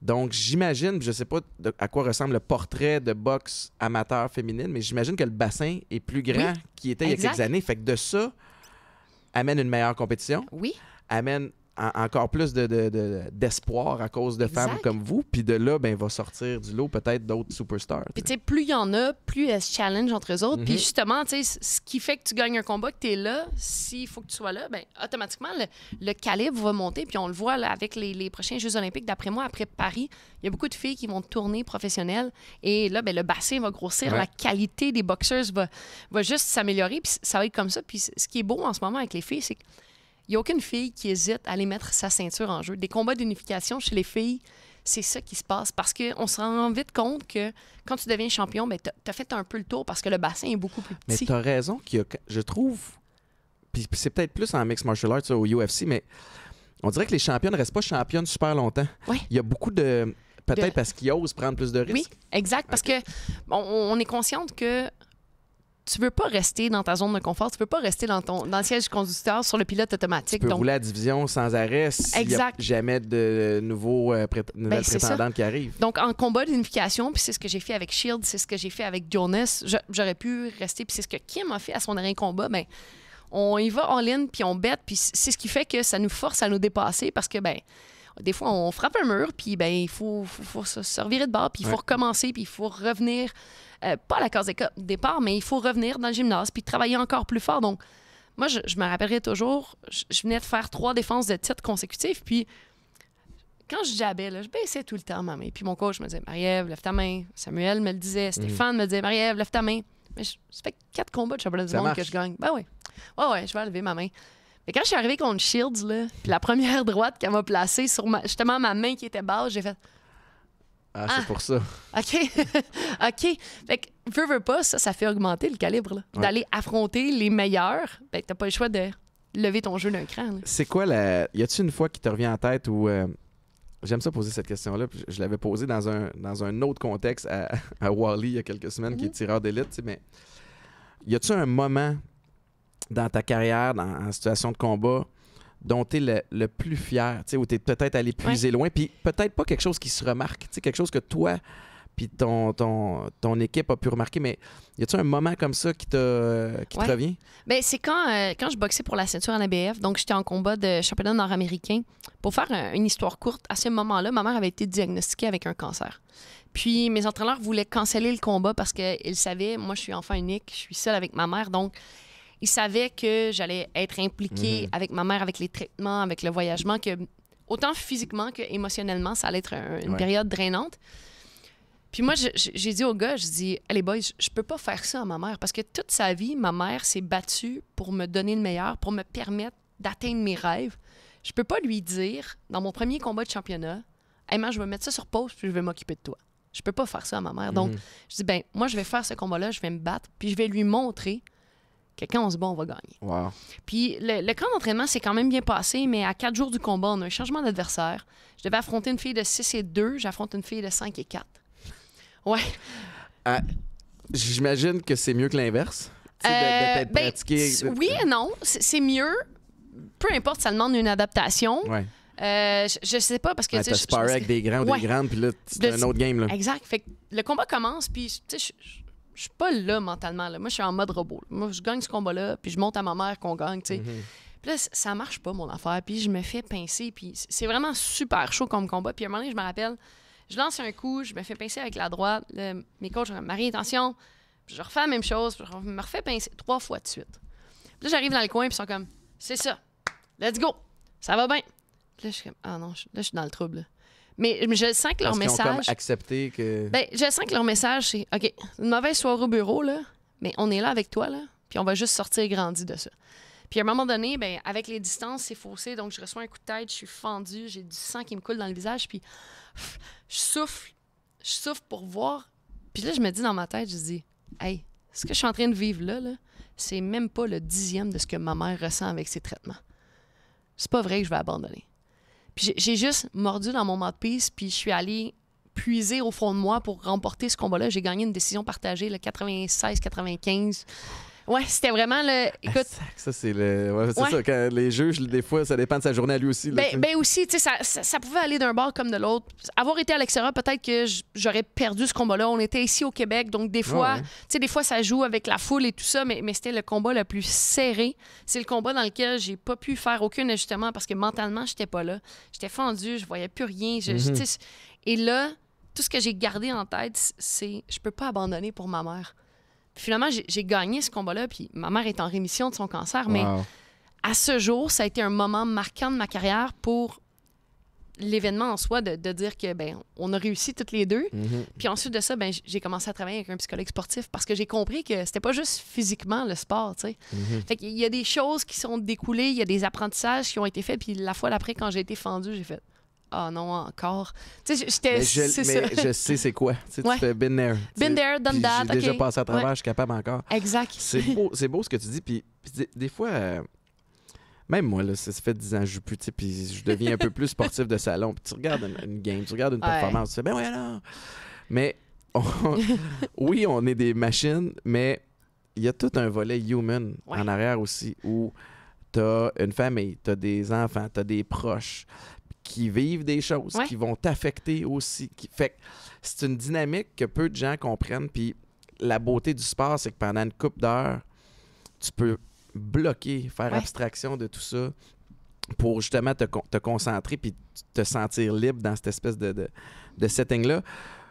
Speaker 1: Donc, j'imagine, je ne sais pas à quoi ressemble le portrait de boxe amateur féminine, mais j'imagine que le bassin est plus grand qu'il était il y a quelques années. Fait que de ça, amène une meilleure compétition. Amène encore plus d'espoir à cause de femmes comme vous. Puis de là, ben, va sortir du lot peut-être d'autres superstars. Puis
Speaker 2: tu sais, plus il y en a, plus elles se challenge entre eux autres. Puis justement, tu sais, ce qui fait que tu gagnes un combat, que tu es là, s'il faut que tu sois là, ben automatiquement, le calibre va monter. Puis on le voit là, avec les prochains Jeux olympiques. D'après moi, après Paris, il y a beaucoup de filles qui vont tourner professionnelles. Et là, ben, le bassin va grossir. La qualité des boxeuses va juste s'améliorer. Puis ça va être comme ça. Puis ce qui est beau en ce moment avec les filles, c'est que il n'y a aucune fille qui hésite à aller mettre sa ceinture en jeu. Des combats d'unification chez les filles, c'est ça qui se passe. Parce qu'on se rend vite compte que quand tu deviens champion, ben, tu as fait un peu le tour parce que le bassin est beaucoup plus petit.
Speaker 1: Mais tu as raison, je trouve, puis c'est peut-être plus en mixed martial arts au UFC, mais on dirait que les championnes ne restent pas championnes super longtemps. Il y a beaucoup de... Peut-être parce qu'ils osent prendre plus de risques.
Speaker 2: Oui, exact. Parce que on est consciente que tu veux pas rester dans ta zone de confort, tu peux pas rester dans le siège du conducteur sur le pilote automatique.
Speaker 1: Tu peux rouler à la division sans arrêt s'il n'y a jamais de nouvelles prétendantes qui arrivent.
Speaker 2: Donc, en combat d'unification, puis c'est ce que j'ai fait avec Shield, c'est ce que j'ai fait avec Jonas, j'aurais pu rester, puis c'est ce que Kim a fait à son dernier combat, ben on y va en ligne, puis on bête, puis c'est ce qui fait que ça nous force à nous dépasser, parce que, ben des fois, on frappe un mur, puis ben il faut se revirer de bord, puis il faut recommencer, puis il faut revenir... pas à la case de départ, mais il faut revenir dans le gymnase puis travailler encore plus fort. Donc, moi, je me rappellerai toujours, je venais de faire 3 défenses de titre consécutives, puis quand je jabais, là, je baissais tout le temps ma main. Puis mon coach me disait « Marie-Ève, lève ta main. » Samuel me le disait, Stéphane me disait « Marie-Ève, lève ta main. » Mais ça fait 4 combats de championnat du monde que je gagne. Ben oui. Ouais, je vais lever ma main. Mais quand je suis arrivée contre Shields, là, puis la première droite qu'elle m'a placée sur justement ma main qui était basse, j'ai fait...
Speaker 1: Ah, c'est pour ça.
Speaker 2: OK. OK. Fait que, veux pas, ça fait augmenter le calibre. Là.
Speaker 1: Ouais.
Speaker 2: D'aller affronter les meilleurs, ben, t'as pas le choix de lever ton jeu d'un cran. Là.
Speaker 1: C'est quoi Y a-tu une fois qui te revient en tête où. J'aime ça poser cette question-là. Je l'avais posée dans un autre contexte à Wally il y a quelques semaines, qui est tireur d'élite. Mais y a-tu un moment dans ta carrière, en situation de combat, dont tu es le plus fier, où tu es peut-être allé puiser loin, puis peut-être pas quelque chose qui se remarque, quelque chose que toi puis ton équipe a pu remarquer, mais y a-tu un moment comme ça qui te revient?
Speaker 2: Bien, c'est quand je boxais pour la ceinture en ABF, donc j'étais en combat de championnat nord-américain. Pour faire une histoire courte, à ce moment-là, ma mère avait été diagnostiquée avec un cancer. Puis mes entraîneurs voulaient canceller le combat parce qu'ils savaient, moi je suis enfant unique, je suis seule avec ma mère, donc ils savaient que j'allais être impliquée avec ma mère, avec les traitements, avec le voyagement, que autant physiquement que émotionnellement, ça allait être une période drainante. Puis moi, j'ai dit aux gars, je dis, « Hey, les boys, je peux pas faire ça à ma mère parce que toute sa vie, ma mère s'est battue pour me donner le meilleur, pour me permettre d'atteindre mes rêves. Je peux pas lui dire, dans mon premier combat de championnat, « Hey, man, je vais mettre ça sur pause puis je vais m'occuper de toi. » Je peux pas faire ça à ma mère. Donc, je dis, ben moi, je vais faire ce combat-là, je vais me battre, puis je vais lui montrer que quand on se bat, on va gagner.
Speaker 1: Wow.
Speaker 2: Puis le camp d'entraînement s'est quand même bien passé, mais à 4 jours du combat, on a un changement d'adversaire. Je devais affronter une fille de 6-2, j'affronte une fille de 5-4. Ouais.
Speaker 1: J'imagine que c'est mieux que l'inverse. D'être pratiqué.
Speaker 2: Oui et non. C'est mieux. Peu importe, ça demande une adaptation.
Speaker 1: Ouais.
Speaker 2: Je sais pas parce que...
Speaker 1: T'as sparé avec des grands ou des grandes, puis là, c'est un autre game. Là.
Speaker 2: Exact. Fait que le combat commence, puis tu sais, je suis pas là mentalement. Là. Moi, je suis en mode robot. Moi, je gagne ce combat-là, puis je monte à ma mère qu'on gagne, tu sais. Puis là, ça marche pas, mon affaire. Puis je me fais pincer, puis c'est vraiment super chaud comme combat. Puis à un moment donné, je me rappelle, je lance un coup, je me fais pincer avec la droite. Là, mes coachs, Marie, attention. Puis je refais la même chose, puis je me refais pincer 3 fois de suite. Puis là, j'arrive dans le coin, puis ils sont comme, c'est ça. Let's go. Ça va bien. Puis là, je suis comme, ah non, là, je suis dans le trouble. Mais je sens que leur
Speaker 1: message... Qu'ils ont comme accepté que...
Speaker 2: Ben, je sens que leur message, c'est OK, une mauvaise soirée au bureau, là, mais on est là avec toi, là, puis on va juste sortir grandi de ça. Puis à un moment donné, ben, avec les distances, c'est faussé, donc je reçois un coup de tête, je suis fendue, j'ai du sang qui me coule dans le visage, puis je souffle pour voir. Puis là, je me dis dans ma tête, je dis, hey, ce que je suis en train de vivre là, c'est même pas le 10e de ce que ma mère ressent avec ses traitements. C'est pas vrai que je vais abandonner. Puis j'ai juste mordu dans mon mouthpiece, puis je suis allée puiser au fond de moi pour remporter ce combat-là. J'ai gagné une décision partagée, le 96-95. Ouais, c'était vraiment le... Écoute...
Speaker 1: Ça, c'est le... Ouais, c'est ça, quand les juges, des fois, ça dépend de sa journée à lui aussi. Là,
Speaker 2: ben aussi, tu sais, ça pouvait aller d'un bord comme de l'autre. Avoir été à l'extérieur, peut-être que j'aurais perdu ce combat-là. On était ici au Québec, donc des fois, tu sais, des fois, ça joue avec la foule et tout ça, mais c'était le combat le plus serré. C'est le combat dans lequel j'ai pas pu faire aucun ajustement parce que mentalement, j'étais pas là. J'étais fendue, je voyais plus rien. Et là, tout ce que j'ai gardé en tête, c'est je peux pas abandonner pour ma mère. Puis finalement, j'ai gagné ce combat-là, puis ma mère est en rémission de son cancer, mais à ce jour, ça a été un moment marquant de ma carrière pour l'événement en soi, de dire que ben on a réussi toutes les deux. Puis ensuite de ça, ben j'ai commencé à travailler avec un psychologue sportif parce que j'ai compris que c'était pas juste physiquement le sport, tu sais. Fait qu'il y a des choses qui sont découlées, il y a des apprentissages qui ont été faits, puis la fois d'après, quand j'ai été fendue, j'ai fait « Ah non, encore. » Tu sais,
Speaker 1: je sais c'est quoi. Tu fais been there.
Speaker 2: Been there, done that.
Speaker 1: J'ai déjà passé à travers, je suis capable encore.
Speaker 2: Exact.
Speaker 1: C'est beau ce que tu dis. Puis des fois, même moi, là, ça fait 10 ans que je joue plus, puis je deviens un peu plus sportif de salon. Puis tu regardes une game, tu regardes une performance, tu fais « Ben ouais, alors. » Mais oui, on est des machines, mais il y a tout un volet human en arrière aussi où t'as une famille, t'as des enfants, t'as des proches qui vivent des choses, qui vont t'affecter aussi. Fait que c'est une dynamique que peu de gens comprennent. Puis la beauté du sport, c'est que pendant une couple d'heures, tu peux bloquer, faire abstraction de tout ça pour justement te concentrer puis te sentir libre dans cette espèce de setting-là.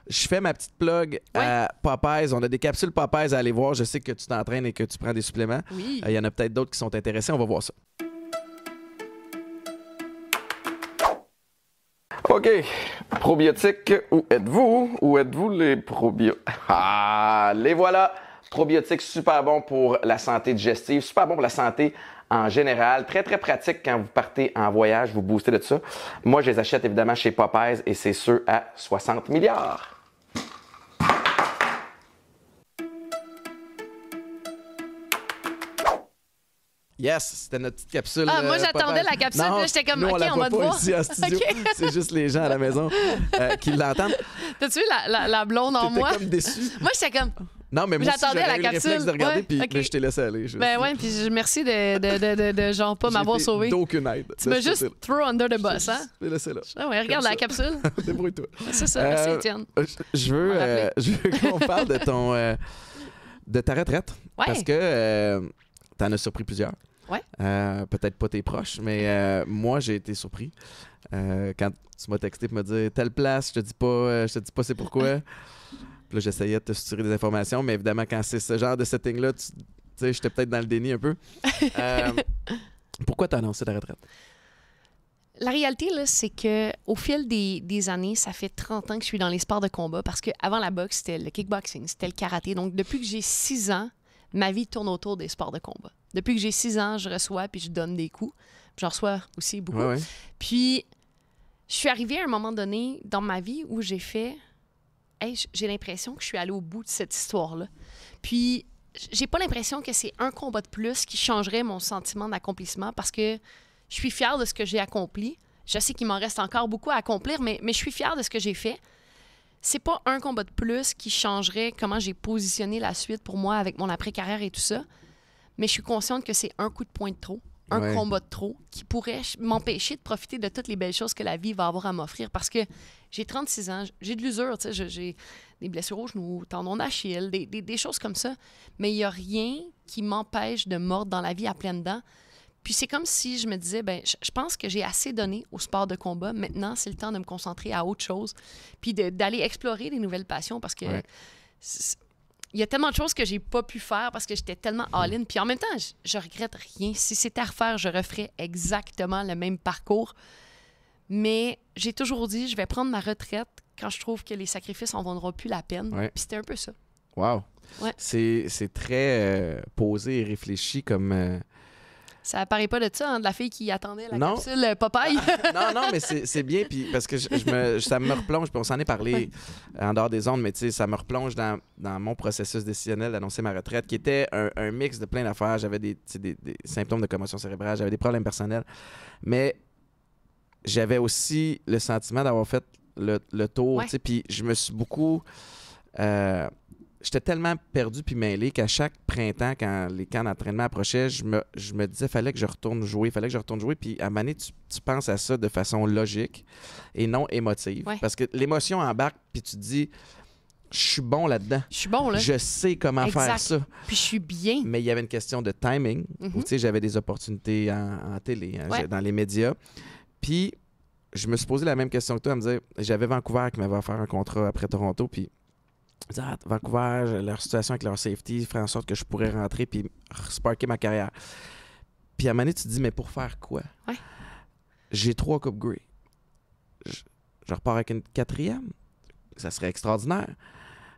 Speaker 1: Je fais ma petite plug à Popeyes. On a des capsules Popeyes à aller voir. Je sais que tu t'entraînes et que tu prends des suppléments.
Speaker 2: Oui.
Speaker 1: Il y en a peut-être d'autres qui sont intéressés. On va voir ça. OK. Probiotiques, où êtes-vous? Où êtes-vous les probiotiques? Ah, les voilà! Probiotiques, super bon pour la santé digestive, super bon pour la santé en général. Très, très pratique quand vous partez en voyage, vous boostez de ça. Moi, je les achète évidemment chez Popeyes et c'est ceux à 60 milliards. Yes, c'était notre petite capsule.
Speaker 2: Moi, j'attendais la capsule.
Speaker 1: Non,
Speaker 2: là, j'étais comme,
Speaker 1: nous,
Speaker 2: OK, on va te voir.
Speaker 1: Ici en studio.
Speaker 2: Okay.
Speaker 1: C'est juste les gens à la maison qui l'entendent.
Speaker 2: T'as-tu vu la blonde en moi?
Speaker 1: T'étais comme déçu.
Speaker 2: Moi, j'étais comme...
Speaker 1: Non, mais moi aussi,
Speaker 2: j'attendais
Speaker 1: j'avais
Speaker 2: la
Speaker 1: eu le
Speaker 2: capsule.
Speaker 1: réflexe de regarder, puis
Speaker 2: okay.
Speaker 1: je t'ai laissé aller.
Speaker 2: Puis merci de genre pas m'avoir sauvé.
Speaker 1: D'aucune aide.
Speaker 2: Tu m'as juste throw under the bus, hein?
Speaker 1: Je l'ai laissé là.
Speaker 2: Ah ouais, regarde la capsule.
Speaker 1: Débrouille-toi.
Speaker 2: C'est ça, merci Étienne.
Speaker 1: Je veux qu'on parle de ta retraite.
Speaker 2: Ouais.
Speaker 1: Parce que t'en as surpris plusieurs.
Speaker 2: Ouais.
Speaker 1: Peut-être pas tes proches, mais moi, j'ai été surpris. Quand tu m'as texté pour me dire telle place, je te dis pas c'est pourquoi. Puis là, j'essayais de te suturer des informations, mais évidemment, quand c'est ce genre de setting-là, tu sais, j'étais peut-être dans le déni un peu. Pourquoi tu as annoncé ta retraite?
Speaker 2: La réalité, là, c'est que au fil des années, ça fait 30 ans que je suis dans les sports de combat parce qu'avant la boxe, c'était le kickboxing, c'était le karaté. Donc, depuis que j'ai 6 ans, ma vie tourne autour des sports de combat. Depuis que j'ai 6 ans, je reçois puis je donne des coups. J'en reçois aussi beaucoup.
Speaker 1: Ouais.
Speaker 2: Puis, je suis arrivée à un moment donné dans ma vie où j'ai fait... Hey, j'ai l'impression que je suis allée au bout de cette histoire-là. Puis, j'ai pas l'impression que c'est un combat de plus qui changerait mon sentiment d'accomplissement parce que je suis fière de ce que j'ai accompli. Je sais qu'il m'en reste encore beaucoup à accomplir, mais je suis fière de ce que j'ai fait. C'est pas un combat de plus qui changerait comment j'ai positionné la suite pour moi avec mon après-carrière et tout ça. Mais je suis consciente que c'est un coup de poing de trop, un combat de trop qui pourrait m'empêcher de profiter de toutes les belles choses que la vie va avoir à m'offrir parce que j'ai 36 ans, j'ai de l'usure, j'ai des blessures au genou, tendon d'Achille, des choses comme ça. Mais il n'y a rien qui m'empêche de mordre dans la vie à pleines dents. Puis c'est comme si je me disais, je pense que j'ai assez donné au sport de combat. Maintenant, c'est le temps de me concentrer à autre chose puis d'aller explorer des nouvelles passions parce que il y a tellement de choses que j'ai pas pu faire parce que j'étais tellement all-in. Puis en même temps, je regrette rien. Si c'était à refaire, je referais exactement le même parcours. Mais j'ai toujours dit, je vais prendre ma retraite quand je trouve que les sacrifices en vaudront plus la peine.
Speaker 1: Ouais.
Speaker 2: Puis c'était un peu ça.
Speaker 1: Wow.
Speaker 2: Ouais.
Speaker 1: C'est très posé et réfléchi comme...
Speaker 2: Ça apparaît pas de ça, hein, de la fille qui attendait la capsule Popeye.
Speaker 1: non, mais c'est bien, puis parce que ça me replonge, puis on s'en est parlé en dehors des ondes, mais tu sais, ça me replonge dans mon processus décisionnel d'annoncer ma retraite, qui était un mix de plein d'affaires. J'avais des symptômes de commotion cérébrale, j'avais des problèmes personnels, mais j'avais aussi le sentiment d'avoir fait le tour, tu sais, puis je me suis beaucoup... j'étais tellement perdu puis mêlé qu'à chaque printemps, quand les camps d'entraînement approchaient, je me disais fallait que je retourne jouer. Puis à un moment donné, tu penses à ça de façon logique et non émotive. Ouais. Parce que l'émotion embarque puis tu te dis je suis bon là-dedans.
Speaker 2: Je suis bon, là.
Speaker 1: Je sais comment faire ça.
Speaker 2: Puis je suis bien.
Speaker 1: Mais il y avait une question de timing où tu sais, j'avais des opportunités en télé, dans les médias. Puis je me suis posé la même question que toi à me dire j'avais Vancouver qui m'avait offert un contrat après Toronto puis Vancouver, leur situation avec leur safety ferait en sorte que je pourrais rentrer puis sparker ma carrière. Puis à un moment donné, tu te dis, mais pour faire quoi?
Speaker 2: Ouais.
Speaker 1: J'ai 3 Coupes Grey. Je repars avec une 4e. Ça serait extraordinaire.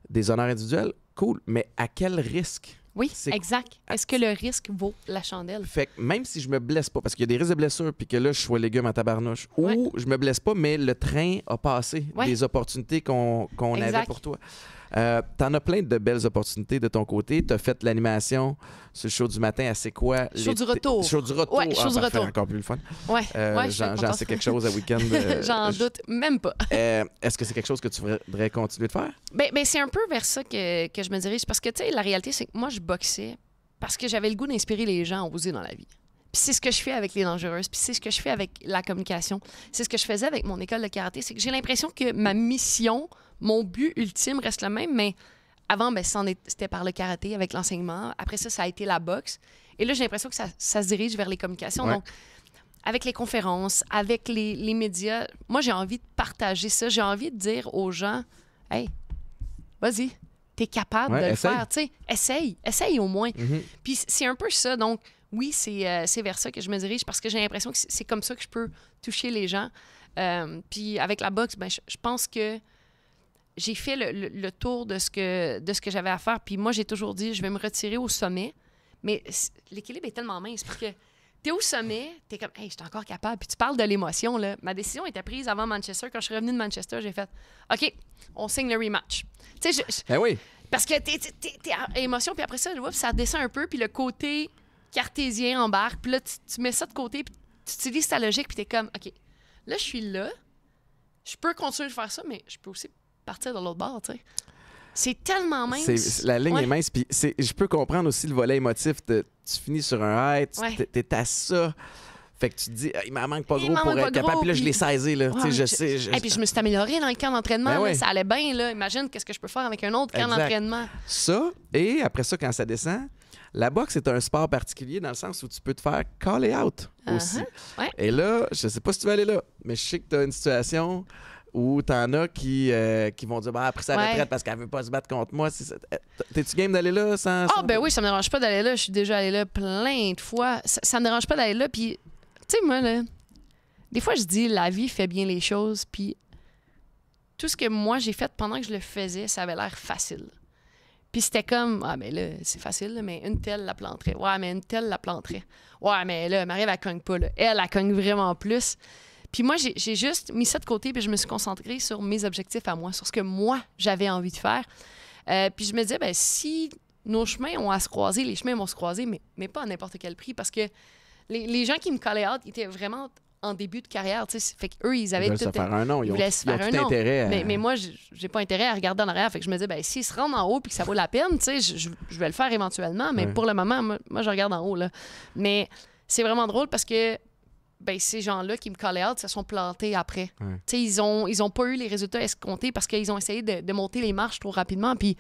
Speaker 1: Des honneurs individuels, cool. Mais à quel risque?
Speaker 2: Oui, exact. Est-ce que le risque vaut la chandelle?
Speaker 1: Fait que même si je me blesse pas, parce qu'il y a des risques de blessure, puis que là, je sois légume à tabarnouche, ou je me blesse pas, mais le train a passé des opportunités qu'on avait pour toi. T'en as plein de belles opportunités de ton côté. T'as fait l'animation sur le show du matin à C'est quoi?
Speaker 2: Show du retour.
Speaker 1: Show du retour.
Speaker 2: Ouais, show du retour.
Speaker 1: Encore plus le fun.
Speaker 2: J'en
Speaker 1: sais quelque chose à week-end.
Speaker 2: J'en doute même pas.
Speaker 1: Est-ce que c'est quelque chose que tu voudrais continuer de faire?
Speaker 2: Ben, c'est un peu vers ça que je me dirige. Parce que, tu sais, la réalité, c'est que moi, je boxais parce que j'avais le goût d'inspirer les gens à oser dans la vie. Puis c'est ce que je fais avec les dangereuses, puis c'est ce que je fais avec la communication. C'est ce que je faisais avec mon école de karaté. C'est que j'ai l'impression que ma mission, mon but ultime reste le même, mais avant, c'était par le karaté avec l'enseignement. Après ça a été la boxe. Et là, j'ai l'impression que ça se dirige vers les communications. Donc, avec les conférences, avec les médias, moi, j'ai envie de partager ça. J'ai envie de dire aux gens, « Hey, vas-y, t'es capable de le faire. » Tu sais, essaye au moins. Mm-hmm. Puis c'est un peu ça. Donc, oui, c'est vers ça que je me dirige parce que j'ai l'impression que c'est comme ça que je peux toucher les gens. Puis avec la boxe, je pense que j'ai fait le tour de ce que j'avais à faire. Puis moi, j'ai toujours dit, je vais me retirer au sommet. Mais l'équilibre est tellement mince parce que t'es au sommet, t'es comme, hey, je suis encore capable. Puis tu parles de l'émotion, là. Ma décision était prise avant Manchester. Quand je suis revenue de Manchester, j'ai fait, OK, on signe le rematch. Tu sais,
Speaker 1: Ben oui.
Speaker 2: parce que t'es à émotion, puis après ça, ça descend un peu, puis le côté cartésien embarque, puis là, tu mets ça de côté, puis tu utilises ta logique, puis t'es comme, OK, là, je suis là, je peux continuer de faire ça, mais je peux aussi partir de l'autre bord, tu sais. C'est tellement mince.
Speaker 1: La ligne est mince, puis je peux comprendre aussi le volet émotif. Tu finis sur un high, t'es à ça. Fait que tu te dis, il m'en manque pas gros pour être capable. Puis là, je l'ai saisi. Là. Je sais.
Speaker 2: Et puis, je me suis améliorée dans le camp d'entraînement.
Speaker 1: Ben oui.
Speaker 2: Ça allait bien. Là. Imagine qu'est-ce que je peux faire avec un autre camp d'entraînement.
Speaker 1: Ça, et après ça, quand ça descend, la boxe est un sport particulier dans le sens où tu peux te faire caller out aussi.
Speaker 2: Ouais.
Speaker 1: Et là, je sais pas si tu vas aller là, mais je sais que tu as une situation où t'en as qui vont dire, après sa retraite parce qu'elle veut pas se battre contre moi. T'es-tu game d'aller là sans...
Speaker 2: Ben oui, ça me dérange pas d'aller là. Je suis déjà allée là plein de fois. Ça me dérange pas d'aller là. Puis, tu sais, moi, là, des fois, je dis, la vie fait bien les choses. Puis, tout ce que moi, j'ai fait pendant que je le faisais, ça avait l'air facile. Puis, c'était comme, mais là, c'est facile, mais une telle la planterait. Ouais, mais une telle la planterait. Ouais, mais là, Marie, elle cogne pas. Là. Elle cogne vraiment plus. Puis moi, j'ai juste mis ça de côté, puis je me suis concentrée sur mes objectifs à moi, sur ce que moi, j'avais envie de faire. Puis je me disais, si nos chemins ont à se croiser, les chemins vont se croiser, mais pas à n'importe quel prix, parce que les gens qui me callaient out étaient vraiment en début de carrière, tu sais. Fait qu'eux, ils avaient tout...
Speaker 1: faire un nom. Ils ont tout intérêt à...
Speaker 2: mais moi, j'ai pas intérêt à regarder en arrière. Fait que je me disais, s'ils se rendent en haut puis que ça vaut la peine, tu sais, je vais le faire éventuellement, mais pour le moment, moi, je regarde en haut, là. Mais c'est vraiment drôle parce que ces gens-là qui me callaient out se sont plantés après. Ils ont pas eu les résultats escomptés parce qu'ils ont essayé de monter les marches trop rapidement. Puis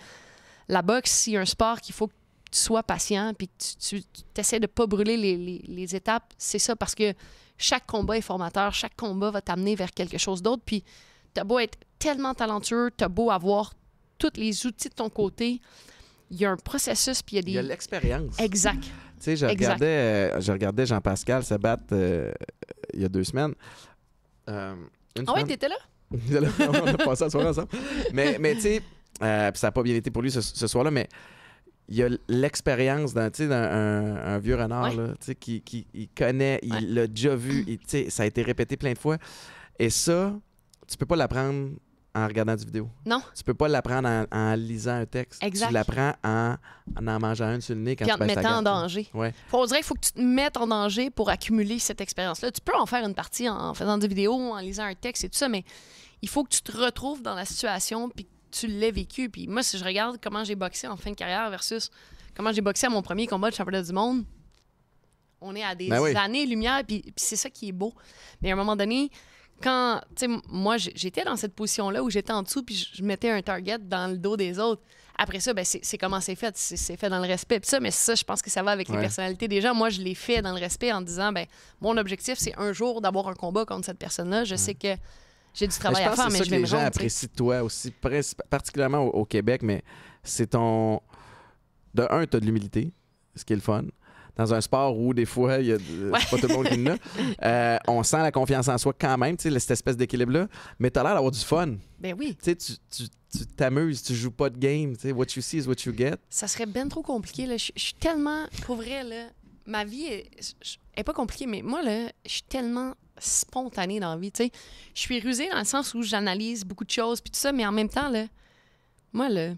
Speaker 2: la boxe, c'est un sport qu'il faut que tu sois patient puis que tu essaies de pas brûler les étapes. C'est ça, parce que chaque combat est formateur. Chaque combat va t'amener vers quelque chose d'autre. Puis t'as beau être tellement talentueux, t'as beau avoir tous les outils de ton côté, il y a un processus puis il y a
Speaker 1: l'expérience.
Speaker 2: Exact.
Speaker 1: Tu sais, je regardais Jean-Pascal se battre il y a 2 semaines.
Speaker 2: Ouais, t'étais là?
Speaker 1: On a passé la soirée ensemble. Mais tu sais, ça n'a pas bien été pour lui ce soir-là, mais il y a l'expérience d'un vieux renard là, qui il connaît, il l'a déjà vu, ça a été répété plein de fois. Et ça, tu peux pas l'apprendre en regardant du vidéo.
Speaker 2: Non.
Speaker 1: Tu peux pas l'apprendre en lisant un texte.
Speaker 2: Exact.
Speaker 1: Tu l'apprends en mangeant un sur le nez quand tu
Speaker 2: en te mettant en danger.
Speaker 1: Ouais.
Speaker 2: On dirait qu'il faut que tu te mettes en danger pour accumuler cette expérience-là. Tu peux en faire une partie en faisant des vidéos, en lisant un texte et tout ça, mais il faut que tu te retrouves dans la situation puis que tu l'aies vécu. Puis moi, si je regarde comment j'ai boxé en fin de carrière versus comment j'ai boxé à mon premier combat de championnat du monde, on est à des années-lumière, puis c'est ça qui est beau. Mais à un moment donné, quand, tu sais, moi, j'étais dans cette position-là où j'étais en dessous, puis je mettais un target dans le dos des autres. Après ça, c'est comment c'est fait. C'est fait dans le respect. Puis ça, mais ça, je pense que ça va avec les personnalités des gens. Moi, je l'ai fait dans le respect en disant, mon objectif, c'est un jour d'avoir un combat contre cette personne-là. Je sais que j'ai du travail à faire, mais je vais me rendre.
Speaker 1: Les gens apprécient toi aussi, particulièrement au Québec, mais c'est ton... De un, tu as de l'humilité, ce qui est le fun. Dans un sport où, des fois, c'est pas tout le monde qui l'a. On sent la confiance en soi quand même, cette espèce d'équilibre-là. Mais tu as l'air d'avoir du fun.
Speaker 2: Ben oui.
Speaker 1: Tu t'amuses, tu joues pas de game. What you see is what you get.
Speaker 2: Ça serait bien trop compliqué. Là. Je suis tellement... Pour vrai, là, ma vie est pas compliquée, mais moi, là, je suis tellement spontanée dans la vie. Je suis rusée dans le sens où j'analyse beaucoup de choses, puis tout ça, mais en même temps, là, moi, là...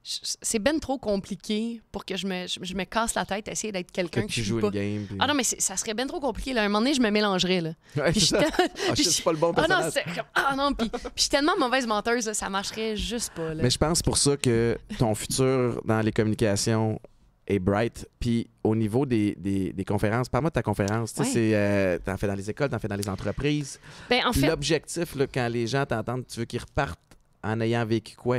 Speaker 2: C'est ben trop compliqué pour que je me casse la tête à essayer d'être quelqu'un que je suis pas.
Speaker 1: Une game, puis...
Speaker 2: Ah non, mais ça serait ben trop compliqué. Là. À un moment donné, je me mélangerais. Là.
Speaker 1: Ouais, puis je suis pas le bon personnage.
Speaker 2: Puis je suis tellement mauvaise menteuse, là, ça marcherait juste pas. Là.
Speaker 1: Mais je pense pour ça que ton futur dans les communications est bright. Puis au niveau des conférences, parle-moi de ta conférence. T'en fais dans les écoles, t'en fais dans les entreprises.
Speaker 2: Ben, en fait,
Speaker 1: l'objectif, là, quand les gens t'entendent, tu veux qu'ils repartent en ayant vécu quoi?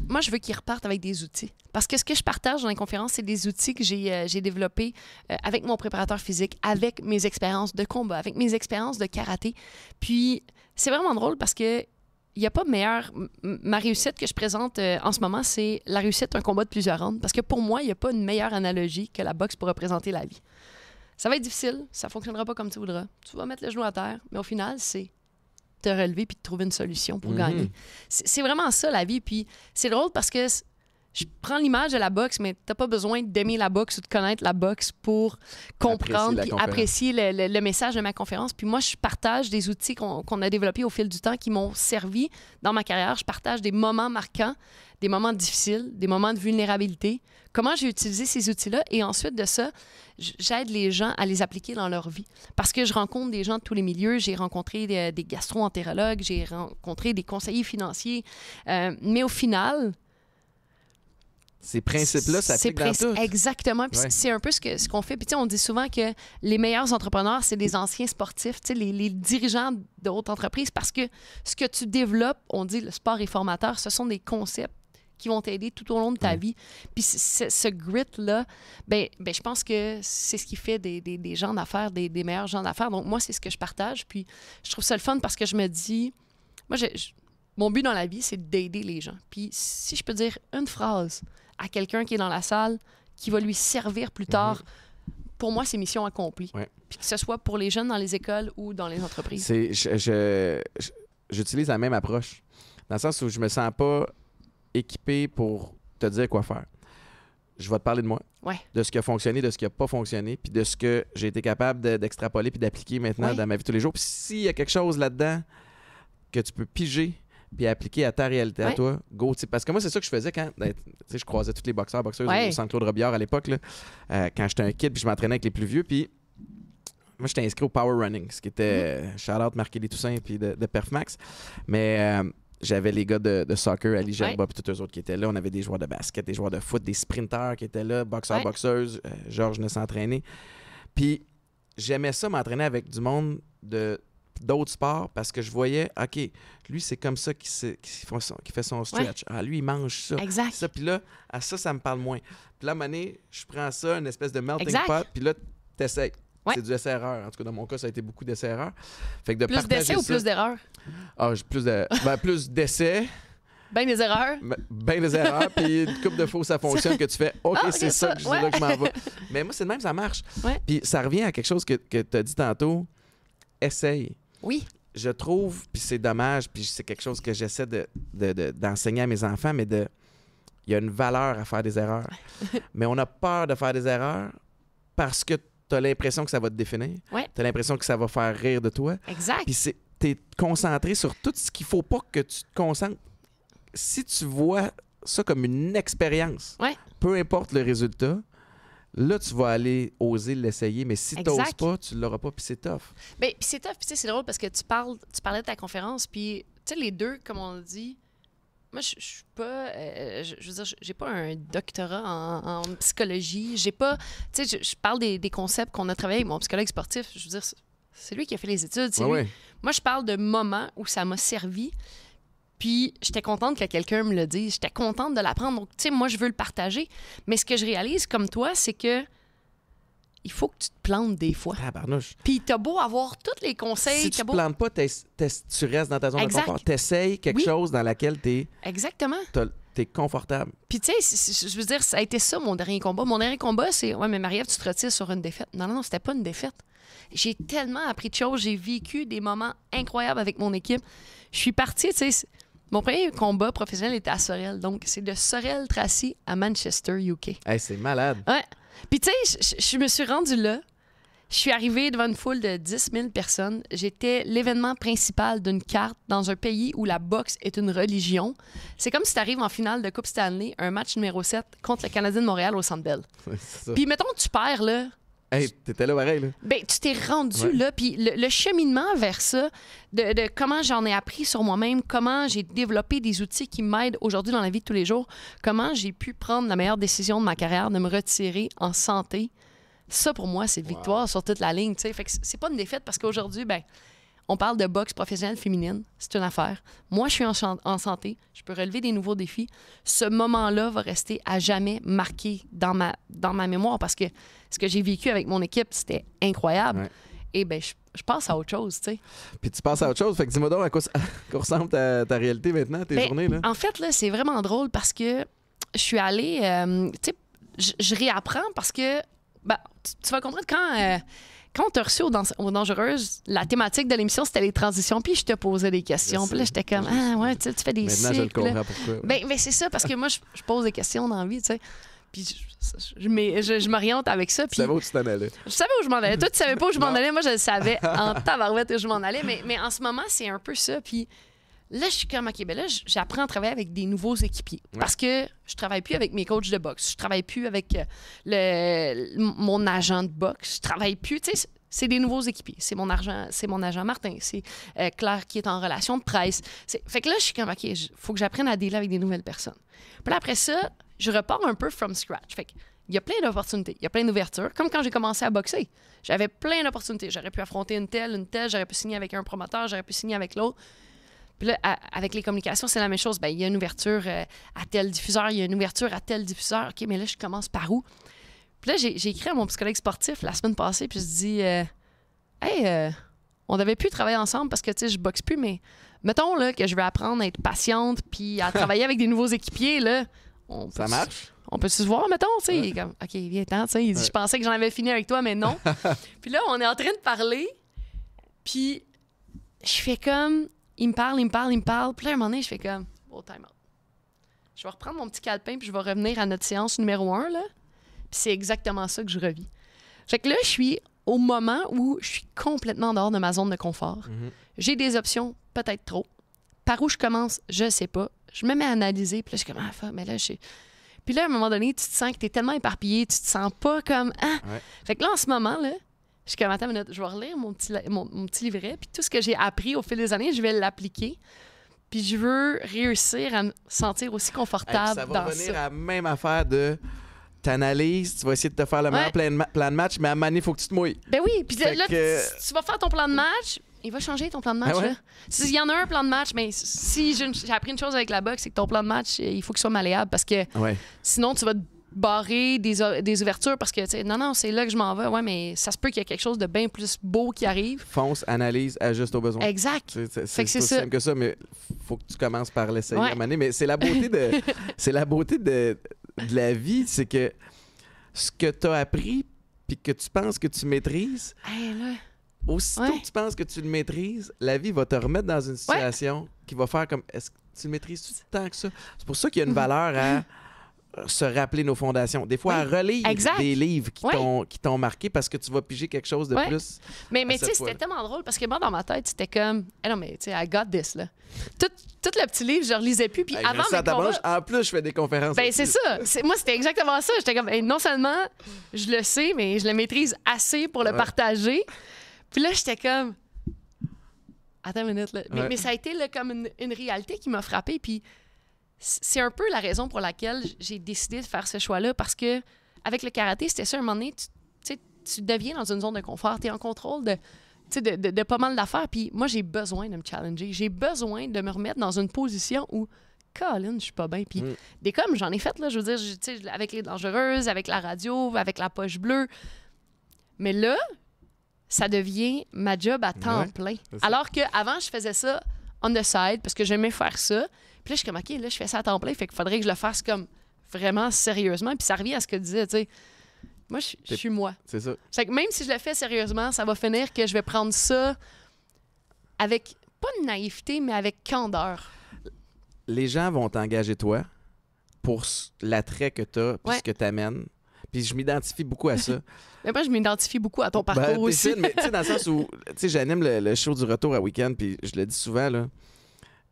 Speaker 2: Moi, je veux qu'ils repartent avec des outils. Parce que ce que je partage dans les conférences, c'est des outils que j'ai développés avec mon préparateur physique, avec mes expériences de combat, avec mes expériences de karaté. Puis, c'est vraiment drôle parce que il n'y a pas meilleur... Ma réussite que je présente en ce moment, c'est la réussite d'un combat de plusieurs rounds. Parce que pour moi, il n'y a pas une meilleure analogie que la boxe pour représenter la vie. Ça va être difficile, ça ne fonctionnera pas comme tu voudras. Tu vas mettre le genou à terre, mais au final, c'est te relever puis de trouver une solution pour gagner. C'est vraiment ça, la vie. Puis c'est drôle parce que je prends l'image de la boxe, mais t'as pas besoin d'aimer la boxe ou de connaître la boxe pour comprendre et apprécier le message de ma conférence. Puis moi, je partage des outils qu'on a développés au fil du temps qui m'ont servi dans ma carrière. Je partage des moments marquants, des moments difficiles, des moments de vulnérabilité. Comment j'ai utilisé ces outils-là. Et ensuite de ça, j'aide les gens à les appliquer dans leur vie. Parce que je rencontre des gens de tous les milieux. J'ai rencontré des gastro-entérologues, j'ai rencontré des conseillers financiers. Mais au final...
Speaker 1: Ces principes-là s'appliquent dans tout.
Speaker 2: Exactement. Puis c'est un peu ce qu'on fait. Puis on dit souvent que les meilleurs entrepreneurs, c'est les anciens sportifs, les dirigeants de haute entreprise, parce que ce que tu développes, on dit le sport est formateur, ce sont des concepts qui vont t'aider tout au long de ta vie. Puis ce grit-là, je pense que c'est ce qui fait des gens d'affaires, des meilleurs gens d'affaires. Donc moi, c'est ce que je partage. Puis je trouve ça le fun parce que je me dis... Moi, mon but dans la vie, c'est d'aider les gens. Puis si je peux dire une phrase à quelqu'un qui est dans la salle, qui va lui servir plus tard, pour moi, c'est mission accomplie. Ouais. Puis que ce soit pour les jeunes dans les écoles ou dans les entreprises.
Speaker 1: J'utilise la même approche, dans le sens où je me sens pas équipé pour te dire quoi faire. Je vais te parler de moi, de ce qui a fonctionné, de ce qui n'a pas fonctionné, puis de ce que j'ai été capable d'extrapoler puis d'appliquer maintenant dans ma vie tous les jours. Puis s'il y a quelque chose là-dedans que tu peux piger puis appliquer à ta réalité, à toi, go. Parce que moi, c'est ça que je faisais quand je croisais tous les boxeuses au Centre Claude Robillard à l'époque, quand j'étais un kid, puis je m'entraînais avec les plus vieux. Puis moi, j'étais inscrit au Power Running, ce qui était shout-out Marc-Élie Toussaint puis de Perfmax. Mais j'avais les gars de soccer, Ali Gerba, puis tous eux autres qui étaient là. On avait des joueurs de basket, des joueurs de foot, des sprinteurs qui étaient là, boxeurs, boxeuses. Georges ne s'entraînait. Puis j'aimais ça, m'entraîner avec du monde d'autres sports, parce que je voyais, OK, lui, c'est comme ça qu'il fait son stretch. Ah, lui, il mange ça.
Speaker 2: Exact.
Speaker 1: Ça, puis là, à ça me parle moins. Puis là, à un moment donné, je prends ça, une espèce de melting pot, puis là, t'essayes. Ouais. C'est du essai-erreur. En tout cas, dans mon cas, ça a été beaucoup d'essais-erreurs. Fait que de
Speaker 2: plus d'essais ou plus d'erreurs?
Speaker 1: Ah, plus d'essais.
Speaker 2: Ben des erreurs.
Speaker 1: Ben des erreurs, puis une couple de fois où ça fonctionne, que tu fais OK, c'est ça que là que je m'en vais. Mais moi, c'est de même, ça marche. Ouais. Puis ça revient à quelque chose que tu as dit tantôt. Essaye.
Speaker 2: Oui.
Speaker 1: Je trouve, puis c'est dommage, puis c'est quelque chose que j'essaie d'enseigner à mes enfants, mais il y a une valeur à faire des erreurs. Mais on a peur de faire des erreurs parce que tu as l'impression que ça va te définir.
Speaker 2: Ouais.
Speaker 1: Tu as l'impression que ça va faire rire de toi.
Speaker 2: Exact.
Speaker 1: Puis tu es concentré sur tout ce qu'il faut pas que tu te concentres. Si tu vois ça comme une expérience, peu importe le résultat, là, tu vas aller oser l'essayer, mais si tu n'oses pas, tu ne l'auras pas, puis c'est tough.
Speaker 2: Bien, puis c'est tough, puis c'est drôle parce que tu parlais de ta conférence, puis tu sais, les deux, comme on dit, moi, je suis pas, je veux dire, j'ai pas un doctorat en psychologie, j'ai pas, tu sais, je parle des concepts qu'on a travaillé avec mon psychologue sportif, je veux dire, c'est lui qui a fait les études, c'est lui. Moi, je parle de moments où ça m'a servi. Puis, j'étais contente que quelqu'un me le dise. J'étais contente de l'apprendre. Donc, tu sais, moi, je veux le partager. Mais ce que je réalise, comme toi, c'est que il faut que tu te plantes des fois.
Speaker 1: Ah, barnouche.
Speaker 2: Puis, t'as beau avoir tous les conseils.
Speaker 1: Si tu te plantes pas, tu restes dans ta zone de confort. T'essayes quelque chose dans laquelle t'es confortable.
Speaker 2: Puis, tu sais, je veux dire, ça a été ça, mon dernier combat. Mon dernier combat, c'est « Ouais, mais Marie-Ève, tu te retires sur une défaite. » Non, c'était pas une défaite. J'ai tellement appris de choses. J'ai vécu des moments incroyables avec mon équipe. Je suis partie, tu sais... Mon premier combat professionnel était à Sorel. Donc, c'est de Sorel-Tracy à Manchester, UK.
Speaker 1: Hey, c'est malade.
Speaker 2: Ouais. Puis, tu sais, je me suis rendue là. Je suis arrivée devant une foule de 10 000 personnes. J'étais l'événement principal d'une carte dans un pays où la boxe est une religion. C'est comme si tu arrives en finale de Coupe Stanley, un match numéro 7 contre le Canadien de Montréal au Centre Bell. Puis, mettons, tu perds, là.
Speaker 1: Hey, t'étais là pareil, là.
Speaker 2: Ben, tu t'es rendu là. Puis le cheminement vers ça, de comment j'en ai appris sur moi-même, comment j'ai développé des outils qui m'aident aujourd'hui dans la vie de tous les jours, comment j'ai pu prendre la meilleure décision de ma carrière, de me retirer en santé. Ça, pour moi, c'est victoire sur toute la ligne. T'sais. Fait que c'est pas une défaite parce qu'aujourd'hui, ben, on parle de boxe professionnelle féminine. C'est une affaire. Moi, je suis en santé. Je peux relever des nouveaux défis. Ce moment-là va rester à jamais marqué dans ma mémoire parce que ce que j'ai vécu avec mon équipe, c'était incroyable. Ouais. Et bien, je passe à autre chose, tu sais.
Speaker 1: Puis tu passes à autre chose. Fait que dis-moi donc à quoi ressemble ta réalité maintenant, tes journées, là?
Speaker 2: En fait, là, c'est vraiment drôle parce que je suis allée... tu sais, je réapprends parce que... Ben, tu vas comprendre quand on t'a reçu aux Dangereuses, la thématique de l'émission, c'était les transitions, puis je te posais des questions. Puis là, j'étais comme, ouais, tu fais des cycles.
Speaker 1: Maintenant, je le comprends pourquoi.
Speaker 2: Ben, c'est ça, parce que moi, je pose des questions dans la vie, tu sais. Puis je m'oriente avec ça.
Speaker 1: Tu savais où tu t'en allais.
Speaker 2: Je savais où je m'en allais. Toi, tu savais pas où je m'en allais. Moi, je le savais en tabarouette où je m'en allais. Mais en ce moment, c'est un peu ça. Puis là, je suis comme, OK, ben là, j'apprends à travailler avec des nouveaux équipiers. Ouais. Parce que je travaille plus avec mes coachs de boxe. Je travaille plus avec mon agent de boxe. Je travaille plus, tu sais, c'est des nouveaux équipiers. C'est mon agent Martin. C'est Claire qui est en relation de presse. Fait que là, je suis comme, OK, faut que j'apprenne à dealer avec des nouvelles personnes. Puis là, après ça, je repars un peu from scratch. Fait qu'il y a plein d'opportunités, il y a plein d'ouvertures. Comme quand j'ai commencé à boxer, j'avais plein d'opportunités. J'aurais pu affronter une telle, j'aurais pu signer avec un promoteur, j'aurais pu signer avec l'autre. Puis là, avec les communications, c'est la même chose. Bien, il y a une ouverture à tel diffuseur, il y a une ouverture à tel diffuseur. OK, mais là, je commence par où? Puis là, j'ai écrit à mon psychologue sportif la semaine passée, puis je dis hey, on devait plus travailler ensemble parce que, tu sais, je boxe plus, mais mettons là, que je vais apprendre à être patiente puis à travailler avec des nouveaux équipiers, là.
Speaker 1: Ça marche?
Speaker 2: On peut se voir, mettons, tu sais. Il est comme, OK, viens-t'en, tu sais. Il dit, je pensais que j'en avais fini avec toi, mais non. Puis là, on est en train de parler, puis je fais comme, il me parle. Puis là, à un moment donné, je fais comme, oh, time out. Je vais reprendre mon petit calepin, puis je vais revenir à notre séance numéro 1, là. Puis c'est exactement ça que je revis. Fait que là, je suis au moment où je suis complètement dehors de ma zone de confort. Mm-hmm. J'ai des options, peut-être trop. Par où je commence, je sais pas. Je me mets à analyser, puis là, je suis comme, mais là, je sais. Puis là, à un moment donné, tu te sens que tu es tellement éparpillé, tu te sens pas comme, Ouais. Fait que là, en ce moment, là, je suis comme, attends une minute, je vais relire mon petit livret, puis tout ce que j'ai appris au fil des années, je vais l'appliquer. Puis je veux réussir à me sentir aussi confortable
Speaker 1: ça
Speaker 2: dans
Speaker 1: va revenir à la même affaire de t'analyses, tu vas essayer de te faire le meilleur plan de match, mais à un moment donné, il faut que tu te mouilles.
Speaker 2: Ben oui, puis là, tu vas faire ton plan de match. Il va changer ton plan de match. Là. S'il y en a un plan de match, mais si j'ai appris une chose avec la boxe, c'est que ton plan de match, il faut qu'il soit malléable parce que sinon, tu vas te barrer des ouvertures parce que, tu sais, non, c'est là que je m'en vais. Ouais, mais ça se peut qu'il y ait quelque chose de bien plus beau qui arrive.
Speaker 1: Fonce, analyse, ajuste aux besoins.
Speaker 2: Exact.
Speaker 1: C'est aussi simple que ça, mais faut que tu commences par l'essayer à un moment donné. Mais c'est la beauté de la vie, c'est que ce que tu as appris puis que tu penses que tu maîtrises... Aussitôt que tu penses que tu le maîtrises, la vie va te remettre dans une situation qui va faire comme, est-ce que tu le maîtrises tant que ça? C'est pour ça qu'il y a une valeur à se rappeler nos fondations. Des fois, à relire des livres qui t'ont marqué parce que tu vas piger quelque chose de plus.
Speaker 2: Mais tu sais, c'était tellement drôle parce que moi, dans ma tête, c'était comme, non, mais tu sais, I got this, là. Tout le petit livre, je relisais plus. Puis avant mes combats...
Speaker 1: En plus, je fais des conférences.
Speaker 2: Ben, c'est ça. Moi, c'était exactement ça. J'étais comme, non seulement je le sais, mais je le maîtrise assez pour le partager. Puis là, j'étais comme... Attends une minute, là. Mais ça a été là, comme une réalité qui m'a frappée. Puis c'est un peu la raison pour laquelle j'ai décidé de faire ce choix-là. Parce que avec le karaté, c'était ça, à un moment donné, tu deviens dans une zone de confort. Tu es en contrôle de pas mal d'affaires. Puis moi, j'ai besoin de me challenger. J'ai besoin de me remettre dans une position où, Colin, je suis pas bien. Puis des comme j'en ai fait, là, je veux dire, avec les Dangereuses, avec la radio, avec la poche bleue. Mais là... ça devient ma job à temps plein. Alors qu'avant, je faisais ça on the side parce que j'aimais faire ça. Puis là, je suis comme, OK, là, je fais ça à temps plein. Fait qu'il faudrait que je le fasse comme vraiment sérieusement. Puis ça revient à ce que tu disais, tu sais. Moi, je suis moi.
Speaker 1: C'est ça.
Speaker 2: Fait que même si je le fais sérieusement, ça va finir que je vais prendre ça avec, pas de naïveté, mais avec candeur.
Speaker 1: Les gens vont t'engager, toi, pour l'attrait que tu as puis ce que tu amènes. Puis je m'identifie beaucoup à ça.
Speaker 2: Mais moi, je m'identifie beaucoup à ton parcours aussi.
Speaker 1: Mais tu sais, dans le sens où, tu sais, j'anime le show du retour à week-end, puis je le dis souvent, là,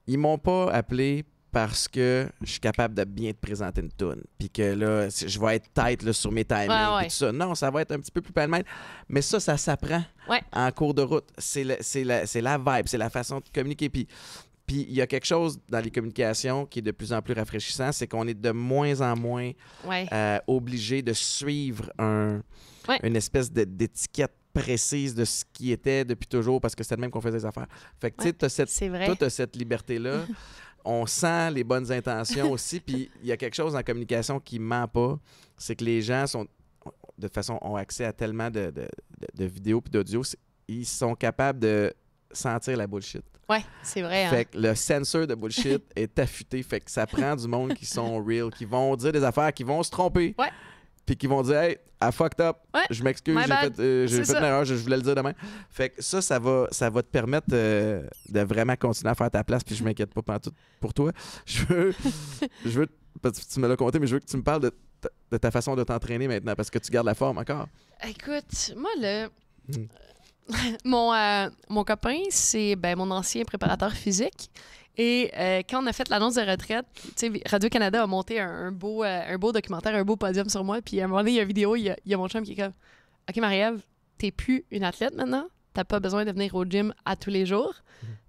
Speaker 1: ils m'ont pas appelé parce que je suis capable de bien te présenter une toune, puis que là, je vais être tight là, sur mes timings, et tout ça. Non, ça va être un petit peu plus palmette. Mais ça s'apprend en cours de route. C'est la vibe, c'est la façon de communiquer. Puis il y a quelque chose dans les communications qui est de plus en plus rafraîchissant, c'est qu'on est de moins en moins obligé de suivre une espèce d'étiquette précise de ce qui était depuis toujours parce que c'est le même qu'on faisait des affaires. Fait que tu sais, toi, tu as cette liberté-là. On sent les bonnes intentions aussi. Puis il y a quelque chose en communication qui ne ment pas, c'est que les gens de toute façon, ont accès à tellement de vidéos et d'audio, ils sont capables de sentir la bullshit.
Speaker 2: Oui, c'est vrai.
Speaker 1: Fait que le sensor de bullshit est affûté. Fait que ça prend du monde qui sont real, qui vont dire des affaires, qui vont se tromper.
Speaker 2: Ouais.
Speaker 1: puis qui vont dire « Hey, I fucked up, je m'excuse, j'ai fait une erreur, je voulais le dire demain. » Fait que ça va te permettre de vraiment continuer à faire ta place, puis je m'inquiète pas pantoute pour toi. Je veux, parce que tu me l'as compté, mais je veux que tu me parles de ta façon de t'entraîner maintenant, parce que tu gardes la forme encore.
Speaker 2: Écoute, moi, là... Mon copain, c'est mon ancien préparateur physique. Et quand on a fait l'annonce de retraite, Radio-Canada a monté un beau documentaire, un beau podium sur moi. Puis à un moment donné, il y a une vidéo, il y a mon chum qui est comme « OK, Marie-Ève, t'es plus une athlète maintenant. T'as pas besoin de venir au gym à tous les jours.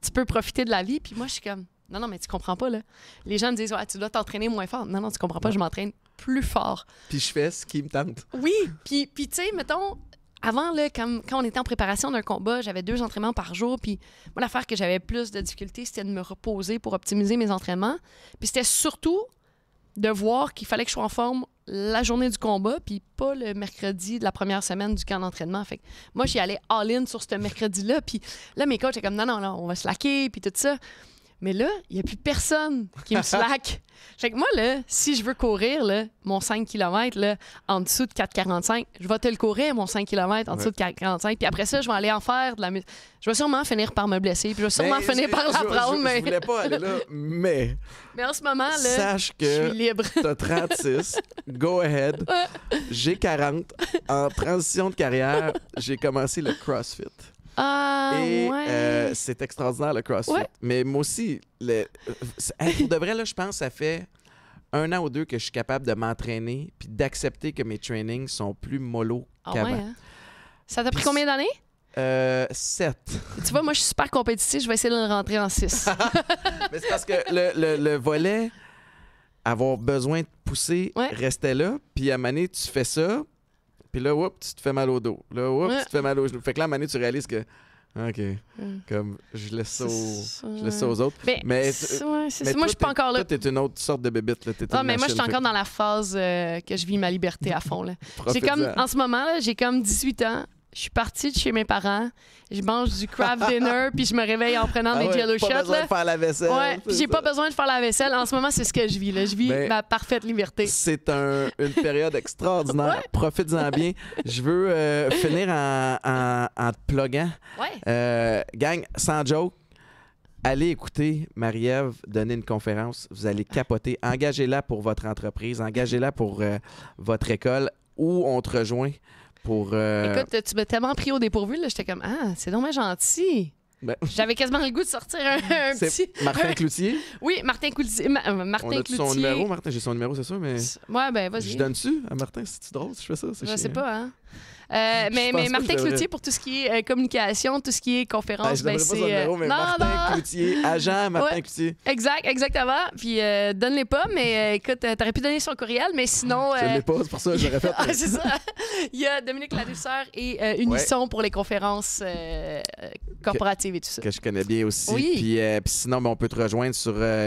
Speaker 2: Tu peux profiter de la vie. » Puis moi, je suis comme « Non, mais tu comprends pas, là. » Les gens me disent « Ouais, tu dois t'entraîner moins fort. » Non, tu comprends pas, je m'entraîne plus fort.
Speaker 1: Puis je fais ce qui me tente.
Speaker 2: Oui, puis tu sais, mettons... Avant, là, quand on était en préparation d'un combat, j'avais 2 entraînements par jour. Puis moi, l'affaire que j'avais plus de difficulté, c'était de me reposer pour optimiser mes entraînements. Puis c'était surtout de voir qu'il fallait que je sois en forme la journée du combat, puis pas le mercredi de la première semaine du camp d'entraînement. Fait que moi, j'y allais all-in sur ce mercredi-là. Puis là, mes coachs étaient comme, non, on va slacker, puis tout ça. Mais là, il n'y a plus personne qui me slack. Fait que moi, là, si je veux courir là, mon 5 km là, en dessous de 4,45, je vais te le courir, mon 5 km en dessous de 4,45. Puis après ça, je vais aller en faire de la musique. Je vais sûrement finir par me blesser. Puis je vais sûrement finir par la prendre.
Speaker 1: Je voulais pas aller là, mais
Speaker 2: en ce moment, là,
Speaker 1: sache que
Speaker 2: je suis libre.
Speaker 1: T'as 36, go ahead. J'ai 40. En transition de carrière, j'ai commencé le CrossFit. C'est extraordinaire le CrossFit. Ouais. Mais moi aussi, pour de vrai, là, je pense que ça fait 1 an ou 2 que je suis capable de m'entraîner puis d'accepter que mes trainings sont plus mollo qu'avant. Ouais, hein?
Speaker 2: Ça t'a pris combien d'années?
Speaker 1: 7.
Speaker 2: Tu vois, moi, je suis super compétitif. Je vais essayer de le rentrer en 6.
Speaker 1: Mais c'est parce que le volet, avoir besoin de pousser, restait là. Puis à un moment donné, tu fais ça. Puis là, tu te fais mal au dos. Là, tu te fais mal au genou. Fait que là, à un moment donné, tu réalises que, OK, comme je laisse ça aux autres.
Speaker 2: Mais moi, je suis pas encore là.
Speaker 1: Toi, t'es une autre sorte de bébête.
Speaker 2: Non, mais moi, je suis encore dans la phase que je vis ma liberté à fond. Là. En ce moment, là, j'ai comme 18 ans. Je suis partie de chez mes parents. Je mange du craft dinner, puis je me réveille en prenant des Jello shots. Pas
Speaker 1: besoin de faire la vaisselle.
Speaker 2: Ouais, puis j'ai pas besoin de faire la vaisselle. En ce moment, c'est ce que je vis. Là. Je vis ma parfaite liberté.
Speaker 1: C'est une période extraordinaire. Profites-en bien. Je veux finir en te pluguant. Gang, sans joke, allez écouter Marie-Ève donner une conférence. Vous allez capoter. Engagez-la pour votre entreprise. Engagez-la pour votre école où on te rejoint.
Speaker 2: Écoute, tu m'as tellement pris au dépourvu, là, j'étais comme « Ah, c'est dommage gentil! » J'avais quasiment le goût de sortir un petit...
Speaker 1: Martin Cloutier?
Speaker 2: Oui, Martin Cloutier. Martin Cloutier.
Speaker 1: Son numéro, Martin? J'ai son numéro, c'est sûr, mais...
Speaker 2: Ouais, ben vas-y.
Speaker 1: Je donne-tu à Martin? C'est-tu drôle si je fais ça?
Speaker 2: Je sais pas, hein? Mais Martin Cloutier, pour tout ce qui est communication, tout ce qui est conférence,
Speaker 1: je pas son numéro, mais Martin Cloutier, agent Martin Cloutier.
Speaker 2: Exactement. Puis donne-les pas, mais écoute, t'aurais pu donner son courriel, mais sinon...
Speaker 1: Je l'ai pas, c'est pour ça que je l'aurais fait.
Speaker 2: C'est ça. Il y a Dominique Ladouceur et Unisson pour les conférences corporatives et tout ça.
Speaker 1: Que je connais bien aussi. Oui. Puis sinon, on peut te rejoindre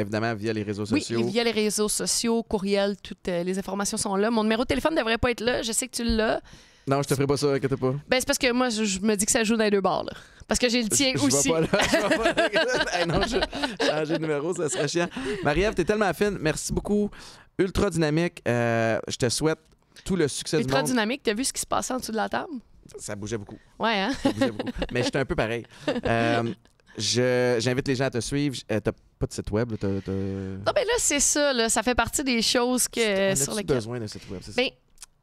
Speaker 1: évidemment, via les réseaux sociaux.
Speaker 2: Oui, via les réseaux sociaux, courriel, toutes les informations sont là. Mon numéro de téléphone ne devrait pas être là. Je sais que tu l'as.
Speaker 1: Non, je te ferai pas ça, inquiète pas.
Speaker 2: Ben, c'est parce que moi, je me dis que ça joue dans les 2 bords, là. Parce que j'ai le tien aussi.
Speaker 1: Je vais pas là. Non, changer de numéro, ça serait chiant. Marie-Ève, t'es tellement fine. Merci beaucoup. Ultra dynamique. Je te souhaite tout le succès du monde.
Speaker 2: Ultra dynamique, t'as vu ce qui se passait en dessous de la table?
Speaker 1: Ça bougeait beaucoup.
Speaker 2: Ouais, hein?
Speaker 1: Ça bougeait beaucoup. Mais j'étais un peu pareil. J'invite les gens à te suivre. T'as pas de site web?
Speaker 2: Non, ben là, c'est ça. Là. Ça fait partie des choses sur lesquelles...
Speaker 1: besoin d'un site web, c'est ça?
Speaker 2: Ben,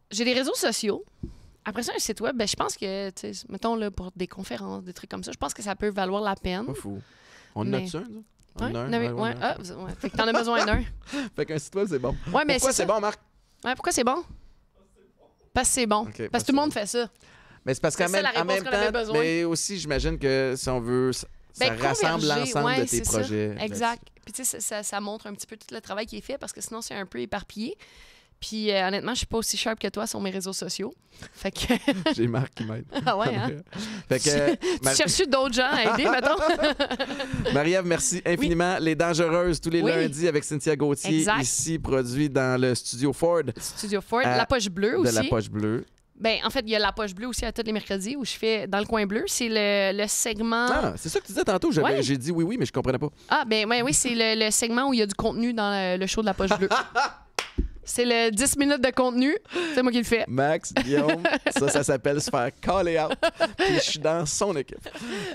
Speaker 2: j'ai des réseaux sociaux. Après ça, un site web, ben, je pense que, mettons, là, pour des conférences, des trucs comme ça, je pense que ça peut valoir la peine.
Speaker 1: Pas fou. On note ça,
Speaker 2: ouais. Fait que t'en as besoin d'un.
Speaker 1: Fait qu'un site web, c'est bon.
Speaker 2: Ouais, mais
Speaker 1: pourquoi c'est bon, Marc?
Speaker 2: Ouais, pourquoi c'est bon? Parce que c'est bon. Okay, parce que tout le monde fait ça.
Speaker 1: Mais c'est parce qu'en même temps, mais aussi, j'imagine que si on veut... Ça rassemble l'ensemble de tes projets.
Speaker 2: Ça. Exact. Puis tu sais, ça montre un petit peu tout le travail qui est fait parce que sinon, c'est un peu éparpillé. Puis honnêtement, je suis pas aussi sharp que toi sur mes réseaux sociaux. Fait que...
Speaker 1: J'ai Marc qui m'aide.
Speaker 2: Ah ouais, hein?
Speaker 1: Fait que,
Speaker 2: tu cherches d'autres gens à aider, mettons?
Speaker 1: Marie-Ève, merci infiniment. Les Dangereuses, tous les lundis avec Cynthia Gauthier, ici, produit dans le Studio Ford.
Speaker 2: Studio Ford, La Poche Bleue aussi.
Speaker 1: De La Poche Bleue.
Speaker 2: Ben, en fait, il y a La Poche Bleue aussi à tous les mercredis où je fais dans le coin bleu. C'est le segment...
Speaker 1: Ah, c'est ça que tu disais tantôt. J'ai dit oui, mais je comprenais pas.
Speaker 2: Ah, ben oui, c'est le segment où il y a du contenu dans le show de La Poche Bleue. C'est le 10 minutes de contenu. C'est moi qui le fais.
Speaker 1: Max, Guillaume, ça s'appelle se faire caller out. Puis je suis dans son équipe.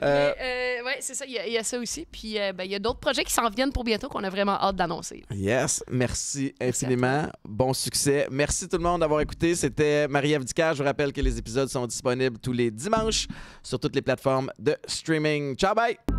Speaker 2: Oui, c'est ça. Il y a ça aussi. Puis il y a d'autres projets qui s'en viennent pour bientôt qu'on a vraiment hâte d'annoncer.
Speaker 1: Yes. Merci infiniment. Bon succès. Merci tout le monde d'avoir écouté. C'était Marie-Ève Dicard. Je vous rappelle que les épisodes sont disponibles tous les dimanches sur toutes les plateformes de streaming. Ciao, bye!